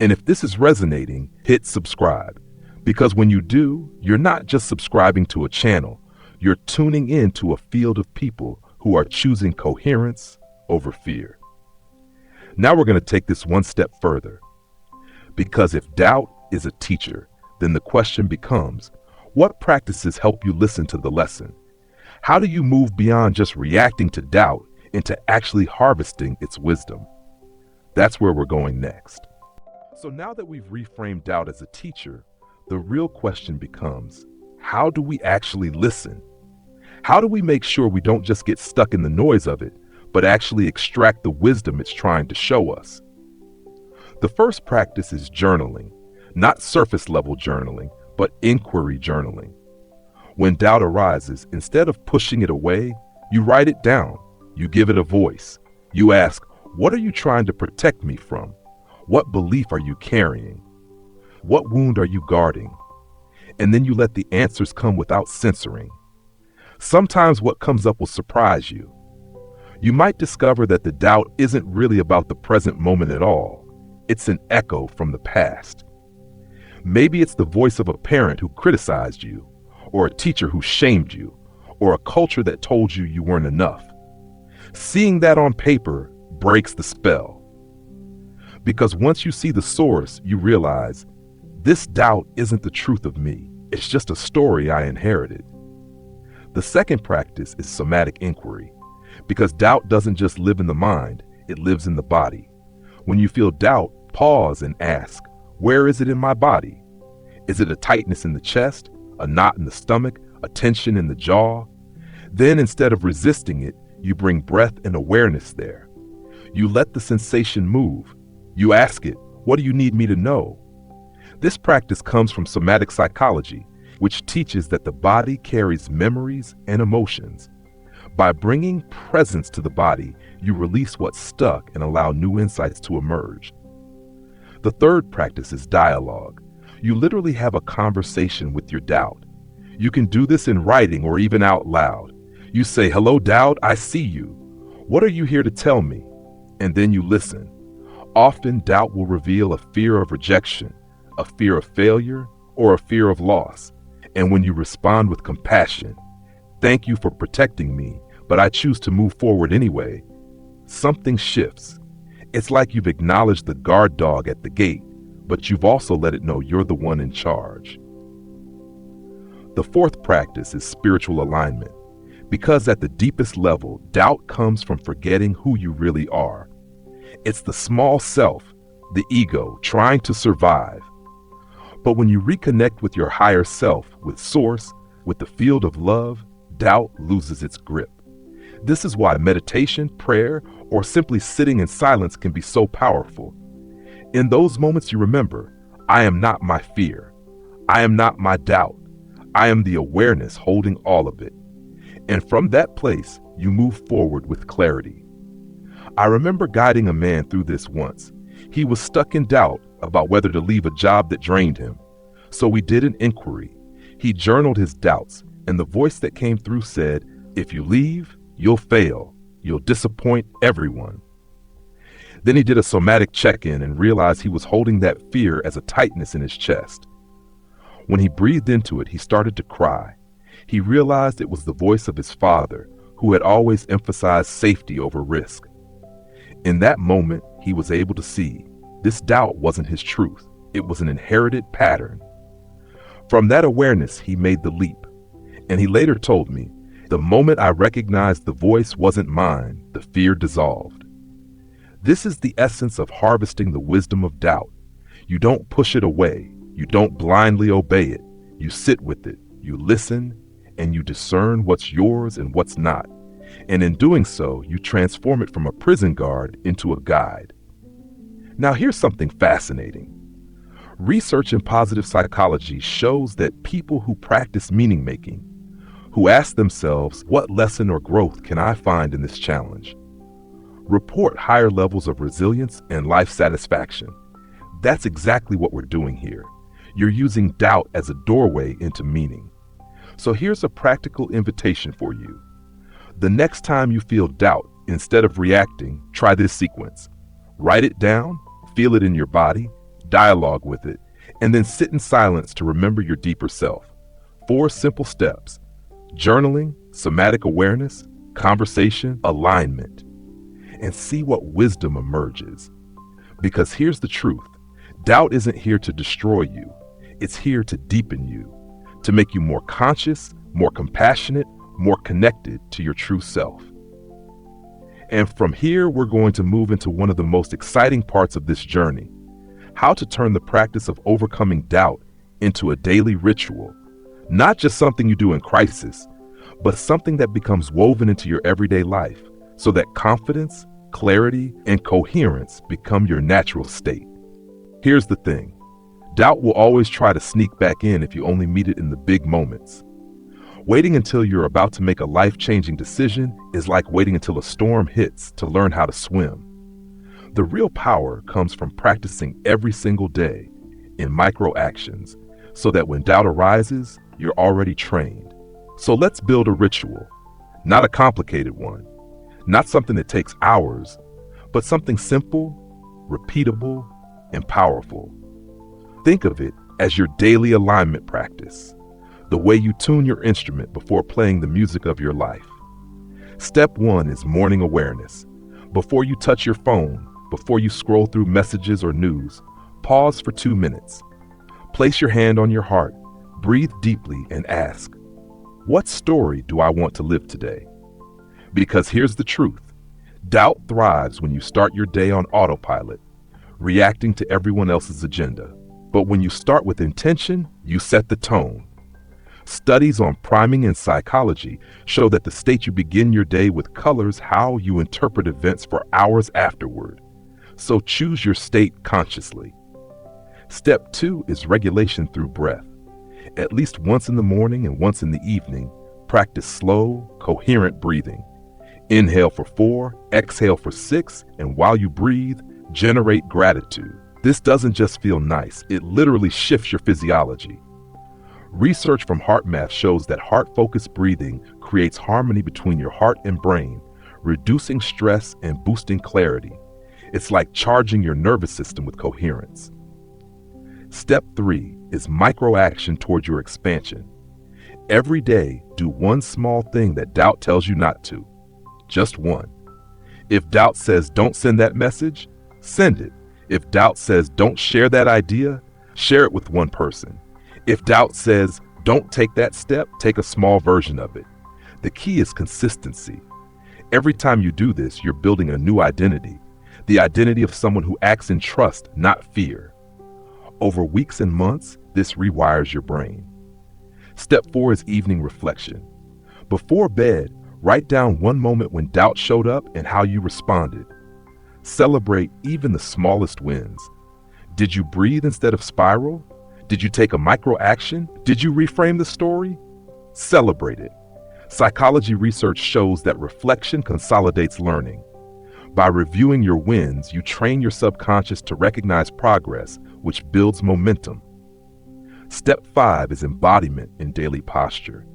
And if this is resonating, hit subscribe. Because when you do, you're not just subscribing to a channel, you're tuning in to a field of people who are choosing coherence over fear. Now we're going to take this one step further. Because if doubt is a teacher, then the question becomes, what practices help you listen to the lesson? How do you move beyond just reacting to doubt into actually harvesting its wisdom? That's where we're going next. So now that we've reframed doubt as a teacher, the real question becomes, how do we actually listen? How do we make sure we don't just get stuck in the noise of it, but actually extract the wisdom it's trying to show us? The first practice is journaling, not surface level journaling, but inquiry journaling. When doubt arises, instead of pushing it away, you write it down. You give it a voice. You ask, what are you trying to protect me from? What belief are you carrying? What wound are you guarding? And then you let the answers come without censoring. Sometimes what comes up will surprise you. You might discover that the doubt isn't really about the present moment at all. It's an echo from the past. Maybe it's the voice of a parent who criticized you, or a teacher who shamed you, or a culture that told you you weren't enough. Seeing that on paper breaks the spell. Because once you see the source, you realize, this doubt isn't the truth of me. It's just a story I inherited. The second practice is somatic inquiry. Because doubt doesn't just live in the mind, it lives in the body. When you feel doubt, pause and ask, where is it in my body? Is it a tightness in the chest, a knot in the stomach, a tension in the jaw? Then instead of resisting it, you bring breath and awareness there. You let the sensation move. You ask it, what do you need me to know? This practice comes from somatic psychology, which teaches that the body carries memories and emotions. By bringing presence to the body, you release what's stuck and allow new insights to emerge. The third practice is dialogue. You literally have a conversation with your doubt. You can do this in writing or even out loud. You say, hello, doubt, I see you. What are you here to tell me? And then you listen. Often doubt will reveal a fear of rejection, a fear of failure, or a fear of loss. And when you respond with compassion, thank you for protecting me, but I choose to move forward anyway, something shifts. It's like you've acknowledged the guard dog at the gate, but you've also let it know you're the one in charge. The fourth practice is spiritual alignment, because at the deepest level, doubt comes from forgetting who you really are. It's the small self, the ego, trying to survive. But when you reconnect with your higher self, with source, with the field of love, doubt loses its grip. This is why meditation, prayer, or simply sitting in silence can be so powerful. In those moments you remember, I am not my fear. I am not my doubt. I am the awareness holding all of it. And from that place, you move forward with clarity. I remember guiding a man through this once. He was stuck in doubt about whether to leave a job that drained him. So we did an inquiry. He journaled his doubts, and the voice that came through said, if you leave, you'll fail. You'll disappoint everyone. Then he did a somatic check-in and realized he was holding that fear as a tightness in his chest. When he breathed into it, he started to cry. He realized it was the voice of his father, who had always emphasized safety over risk. In that moment, he was able to see this doubt wasn't his truth. It was an inherited pattern. From that awareness, he made the leap. And he later told me, the moment I recognized the voice wasn't mine, the fear dissolved. This is the essence of harvesting the wisdom of doubt. You don't push it away. You don't blindly obey it. You sit with it. You listen, and you discern what's yours and what's not. And in doing so, you transform it from a prison guard into a guide. Now here's something fascinating. Research in positive psychology shows that people who practice meaning making, who ask themselves, what lesson or growth can I find in this challenge, report higher levels of resilience and life satisfaction. That's exactly what we're doing here. You're using doubt as a doorway into meaning. So here's a practical invitation for you. The next time you feel doubt, instead of reacting, try this sequence. Write it down, feel it in your body, dialogue with it, and then sit in silence to remember your deeper self. 4 simple steps: journaling, somatic awareness, conversation, alignment, and see what wisdom emerges. Because here's the truth. Doubt isn't here to destroy you. It's here to deepen you, to make you more conscious, more compassionate, more connected to your true self. And from here, we're going to move into one of the most exciting parts of this journey: how to turn the practice of overcoming doubt into a daily ritual. Not just something you do in crisis, but something that becomes woven into your everyday life, so that confidence, clarity, and coherence become your natural state. Here's the thing. Doubt will always try to sneak back in if you only meet it in the big moments. Waiting until you're about to make a life-changing decision is like waiting until a storm hits to learn how to swim. The real power comes from practicing every single day in micro actions, so that when doubt arises, you're already trained. So let's build a ritual, not a complicated one, not something that takes hours, but something simple, repeatable, and powerful. Think of it as your daily alignment practice, the way you tune your instrument before playing the music of your life. Step 1 is morning awareness. Before you touch your phone, before you scroll through messages or news, pause for 2 minutes. Place your hand on your heart, breathe deeply, and ask, what story do I want to live today? Because here's the truth. Doubt thrives when you start your day on autopilot, reacting to everyone else's agenda. But when you start with intention, you set the tone. Studies on priming in psychology show that the state you begin your day with colors how you interpret events for hours afterward. So choose your state consciously. Step 2 is regulation through breath. At least once in the morning and once in the evening, practice slow, coherent breathing. Inhale for 4, exhale for 6, and while you breathe, generate gratitude. This doesn't just feel nice, it literally shifts your physiology. Research from HeartMath shows that heart-focused breathing creates harmony between your heart and brain, reducing stress and boosting clarity. It's like charging your nervous system with coherence. Step 3 is micro-action towards your expansion. Every day, do one small thing that doubt tells you not to. Just one. If doubt says don't send that message, send it. If doubt says don't share that idea, share it with one person. If doubt says don't take that step, take a small version of it. The key is consistency. Every time you do this, you're building a new identity, the identity of someone who acts in trust, not fear. Over weeks and months, this rewires your brain. Step 4 is evening reflection. Before bed, write down one moment when doubt showed up and how you responded. Celebrate even the smallest wins. Did you breathe instead of spiral? Did you take a micro action? Did you reframe the story? Celebrate it. Psychology research shows that reflection consolidates learning. By reviewing your wins, you train your subconscious to recognize progress, which builds momentum. Step 5 is embodiment in daily posture.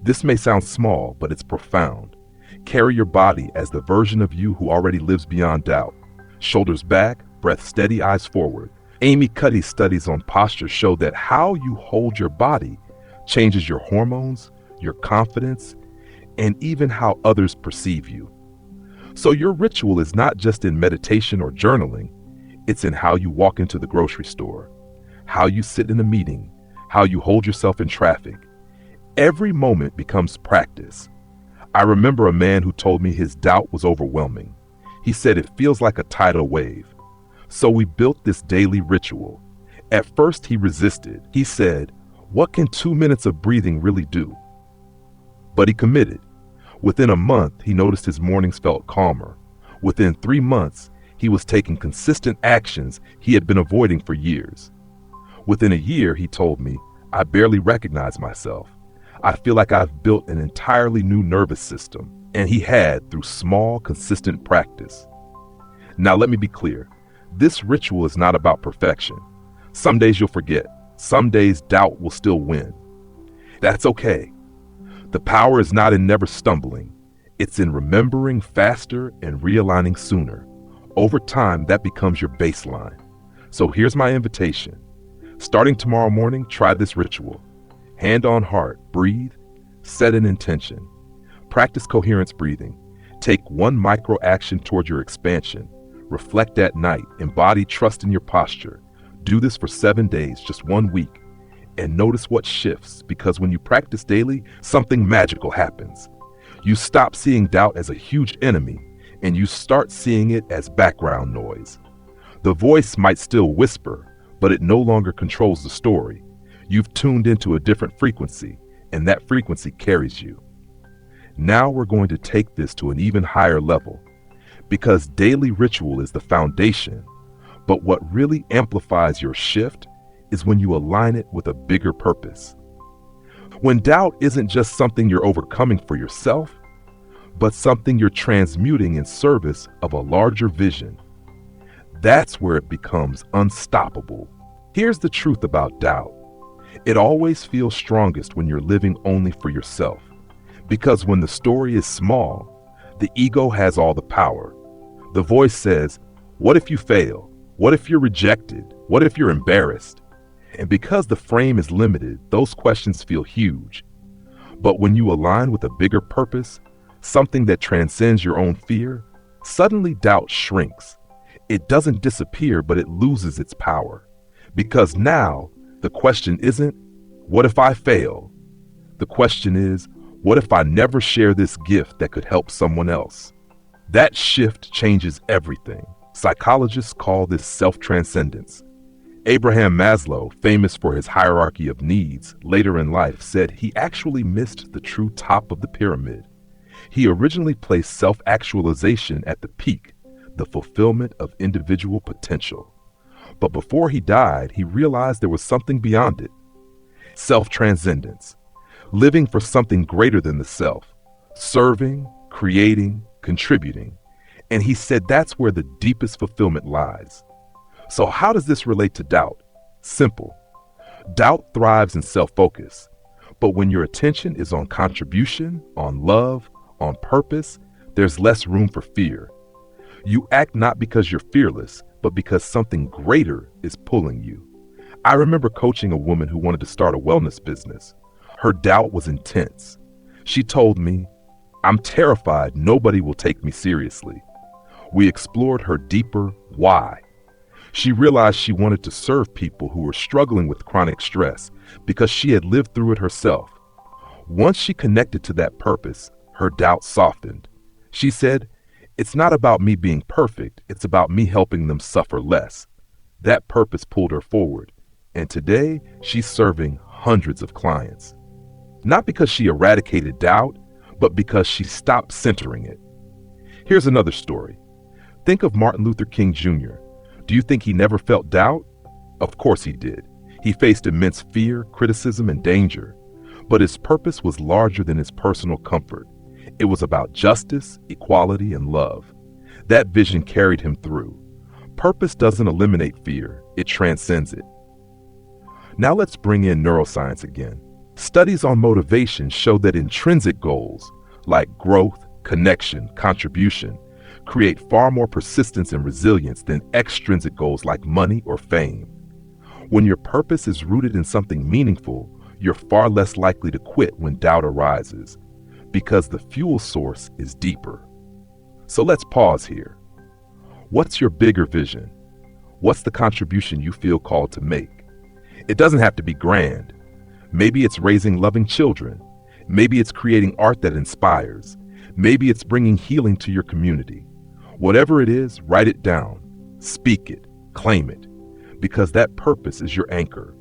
This may sound small, but it's profound. Carry your body as the version of you who already lives beyond doubt. Shoulders back, breath steady, eyes forward. Amy Cuddy's studies on posture show that how you hold your body changes your hormones, your confidence, and even how others perceive you. So your ritual is not just in meditation or journaling, it's in how you walk into the grocery store, how you sit in a meeting, how you hold yourself in traffic. Every moment becomes practice. I remember a man who told me his doubt was overwhelming. He said it feels like a tidal wave. So we built this daily ritual. At first he resisted. He said, "What can 2 minutes of breathing really do?" But he committed. Within a month, he noticed his mornings felt calmer. Within 3 months, he was taking consistent actions he had been avoiding for years. Within a year, he told me, "I barely recognize myself. I feel like I've built an entirely new nervous system." And he had through small, consistent practice. Now let me be clear. This ritual is not about perfection. Some days you'll forget. Some days doubt will still win. That's okay. The power is not in never stumbling. It's in remembering faster and realigning sooner. Over time, that becomes your baseline. So here's my invitation. Starting tomorrow morning, try this ritual. Hand on heart, breathe, set an intention. Practice coherence breathing. Take one micro action toward your expansion. Reflect at night. Embody trust in your posture. Do this for 7 days, just 1 week. And notice what shifts, because when you practice daily, something magical happens. You stop seeing doubt as a huge enemy, and you start seeing it as background noise. The voice might still whisper, but it no longer controls the story. You've tuned into a different frequency, and that frequency carries you. Now we're going to take this to an even higher level, because daily ritual is the foundation, but what really amplifies your shift is when you align it with a bigger purpose. When doubt isn't just something you're overcoming for yourself, but something you're transmuting in service of a larger vision. That's where it becomes unstoppable. Here's the truth about doubt. It always feels strongest when you're living only for yourself. Because when the story is small, the ego has all the power. The voice says, "What if you fail? What if you're rejected? What if you're embarrassed?" And because the frame is limited, those questions feel huge. But when you align with a bigger purpose, something that transcends your own fear, suddenly doubt shrinks. It doesn't disappear, but it loses its power. Because now, the question isn't, "What if I fail?" The question is, "What if I never share this gift that could help someone else?" That shift changes everything. Psychologists call this self-transcendence. Abraham Maslow, famous for his hierarchy of needs, later in life said he actually missed the true top of the pyramid. He originally placed self-actualization at the peak, the fulfillment of individual potential. But before he died, he realized there was something beyond it. Self-transcendence, living for something greater than the self, serving, creating, contributing. And he said that's where the deepest fulfillment lies. So how does this relate to doubt? Simple. Doubt thrives in self-focus. But when your attention is on contribution, on love, on purpose, there's less room for fear. You act not because you're fearless, but because something greater is pulling you. I remember coaching a woman who wanted to start a wellness business. Her doubt was intense. She told me, "I'm terrified nobody will take me seriously." We explored her deeper why. She realized she wanted to serve people who were struggling with chronic stress because she had lived through it herself. Once she connected to that purpose, her doubt softened. She said, "It's not about me being perfect, it's about me helping them suffer less." That purpose pulled her forward, and today she's serving hundreds of clients. Not because she eradicated doubt, but because she stopped centering it. Here's another story. Think of Martin Luther King Jr. Do you think he never felt doubt? Of course he did. He faced immense fear, criticism, and danger. But his purpose was larger than his personal comfort. It was about justice, equality, and love. That vision carried him through. Purpose doesn't eliminate fear, it transcends it. Now let's bring in neuroscience again. Studies on motivation show that intrinsic goals, like growth, connection, contribution, create far more persistence and resilience than extrinsic goals like money or fame. When your purpose is rooted in something meaningful, you're far less likely to quit when doubt arises, because the fuel source is deeper. So let's pause here. What's your bigger vision? What's the contribution you feel called to make? It doesn't have to be grand. Maybe it's raising loving children. Maybe it's creating art that inspires. Maybe it's bringing healing to your community. Whatever it is, write it down. Speak it. Claim it. Because that purpose is your anchor.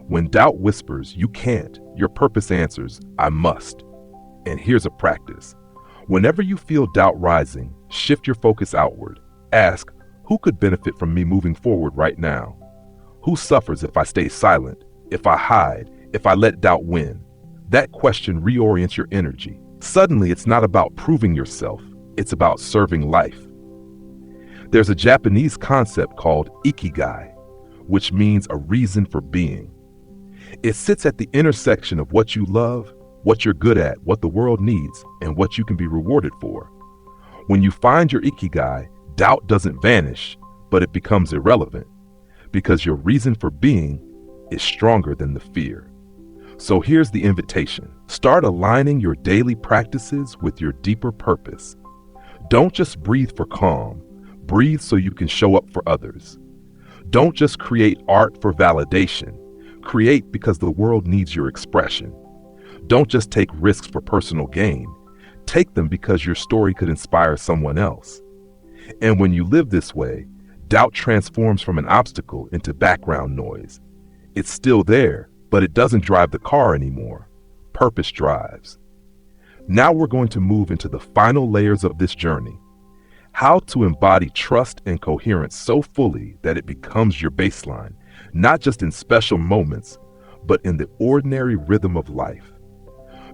When doubt whispers, "You can't," your purpose answers, "I must." And here's a practice. Whenever you feel doubt rising, shift your focus outward. Ask, who could benefit from me moving forward right now? Who suffers if I stay silent, if I hide, if I let doubt win? That question reorients your energy. Suddenly, it's not about proving yourself, it's about serving life. There's a Japanese concept called ikigai, which means a reason for being. It sits at the intersection of what you love, what you're good at, what the world needs, and what you can be rewarded for. When you find your ikigai, doubt doesn't vanish, but it becomes irrelevant, because your reason for being is stronger than the fear. So here's the invitation. Start aligning your daily practices with your deeper purpose. Don't just breathe for calm. Breathe so you can show up for others. Don't just create art for validation. Create because the world needs your expression. Don't just take risks for personal gain. Take them because your story could inspire someone else. And when you live this way, doubt transforms from an obstacle into background noise. It's still there, but it doesn't drive the car anymore. Purpose drives. Now we're going to move into the final layers of this journey. How to embody trust and coherence so fully that it becomes your baseline, not just in special moments, but in the ordinary rhythm of life.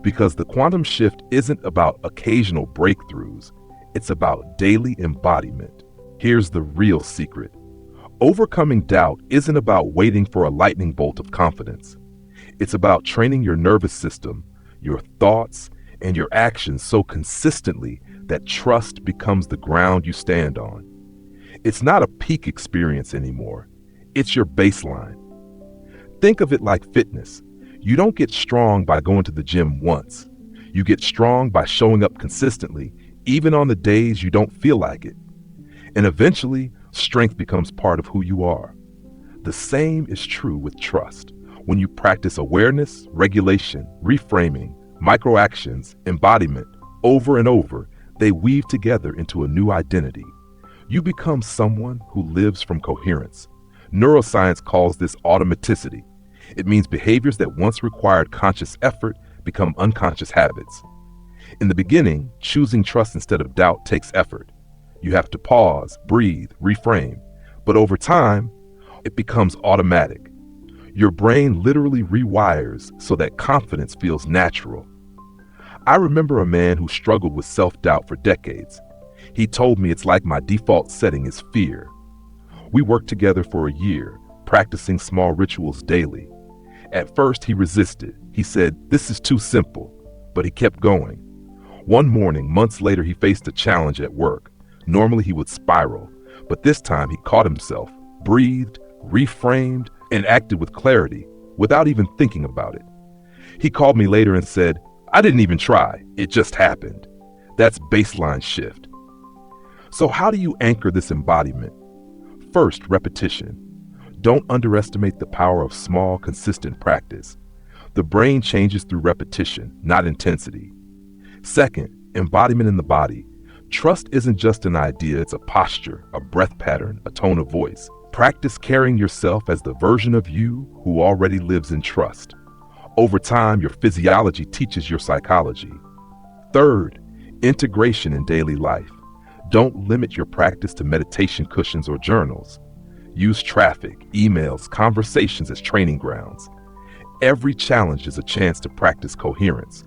Because the quantum shift isn't about occasional breakthroughs, it's about daily embodiment. Here's the real secret. Overcoming doubt isn't about waiting for a lightning bolt of confidence. It's about training your nervous system, your thoughts, and your actions so consistently that trust becomes the ground you stand on. It's not a peak experience anymore. It's your baseline. Think of it like fitness. You don't get strong by going to the gym once. You get strong by showing up consistently, even on the days you don't feel like it. And eventually, strength becomes part of who you are. The same is true with trust. When you practice awareness, regulation, reframing, microactions, embodiment, over and over, they weave together into a new identity. You become someone who lives from coherence. Neuroscience calls this automaticity. It means behaviors that once required conscious effort become unconscious habits. In the beginning, choosing trust instead of doubt takes effort. You have to pause, breathe, reframe. But over time, it becomes automatic. Your brain literally rewires so that confidence feels natural. I remember a man who struggled with self-doubt for decades. He told me it's like my default setting is fear. We worked together for a year, practicing small rituals daily. At first, he resisted. He said, "This is too simple," but he kept going. One morning, months later, he faced a challenge at work. Normally, he would spiral, but this time he caught himself, breathed, reframed, and acted with clarity without even thinking about it. He called me later and said, "I didn't even try. It just happened." That's baseline shift. So how do you anchor this embodiment? First, repetition. Don't underestimate the power of small, consistent practice. The brain changes through repetition, not intensity. Second, embodiment in the body. Trust isn't just an idea, it's a posture, a breath pattern, a tone of voice. Practice carrying yourself as the version of you who already lives in trust. Over time, your physiology teaches your psychology. Third, integration in daily life. Don't limit your practice to meditation cushions or journals. Use traffic, emails, conversations as training grounds. Every challenge is a chance to practice coherence.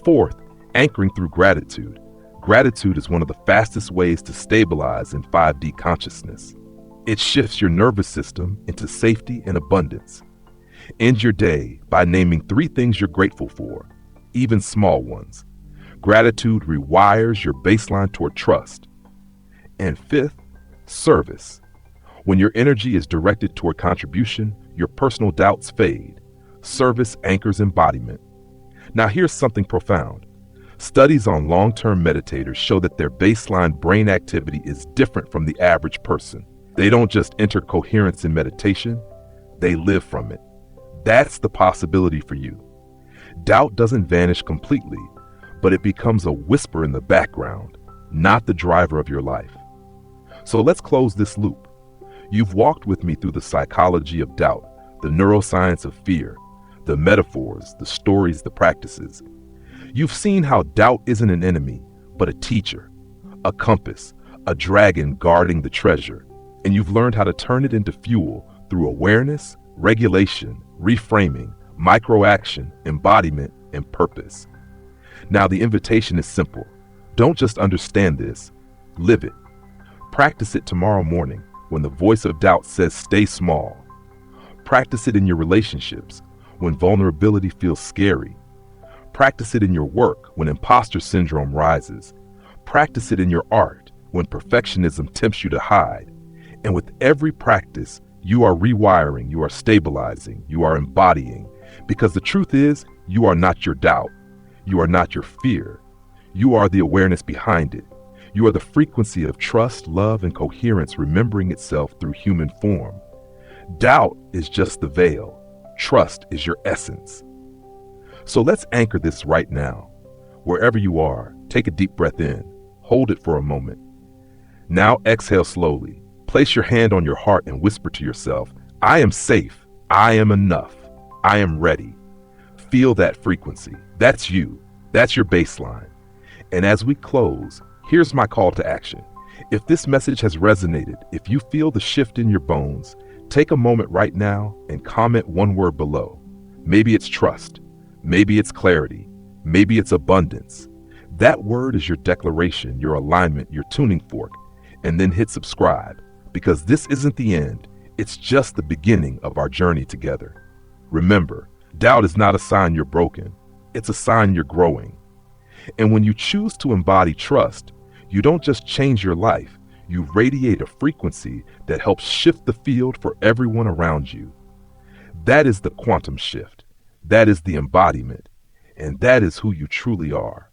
Fourth, anchoring through gratitude. Gratitude is one of the fastest ways to stabilize in 5D consciousness. It shifts your nervous system into safety and abundance. End your day by naming 3 things you're grateful for, even small ones. Gratitude rewires your baseline toward trust. And fifth, service. When your energy is directed toward contribution, your personal doubts fade. Service anchors embodiment. Now here's something profound. Studies on long-term meditators show that their baseline brain activity is different from the average person. They don't just enter coherence in meditation, they live from it. That's the possibility for you. Doubt doesn't vanish completely, but it becomes a whisper in the background, not the driver of your life. So let's close this loop. You've walked with me through the psychology of doubt, the neuroscience of fear, the metaphors, the stories, the practices. You've seen how doubt isn't an enemy, but a teacher, a compass, a dragon guarding the treasure. And you've learned how to turn it into fuel through awareness, regulation, reframing, microaction, embodiment, and purpose. Now the invitation is simple. Don't just understand this, live it. Practice it tomorrow morning when the voice of doubt says stay small. Practice it in your relationships when vulnerability feels scary. Practice it in your work when imposter syndrome rises. Practice it in your art when perfectionism tempts you to hide. And with every practice, you are rewiring, you are stabilizing, you are embodying. Because the truth is, you are not your doubt. You are not your fear. You are the awareness behind it. You are the frequency of trust, love, and coherence remembering itself through human form. Doubt is just the veil. Trust is your essence. So let's anchor this right now. Wherever you are, take a deep breath in. Hold it for a moment. Now exhale slowly. Place your hand on your heart and whisper to yourself, I am safe. I am enough. I am ready. Feel that frequency. That's you. That's your baseline. And as we close, here's my call to action. If this message has resonated, if you feel the shift in your bones, take a moment right now and comment one word below. Maybe it's trust. Maybe it's clarity. Maybe it's abundance. That word is your declaration, your alignment, your tuning fork. And then hit subscribe, because this isn't the end. It's just the beginning of our journey together. Remember, doubt is not a sign you're broken. It's a sign you're growing. And when you choose to embody trust, you don't just change your life, you radiate a frequency that helps shift the field for everyone around you. That is the quantum shift. That is the embodiment. And that is who you truly are.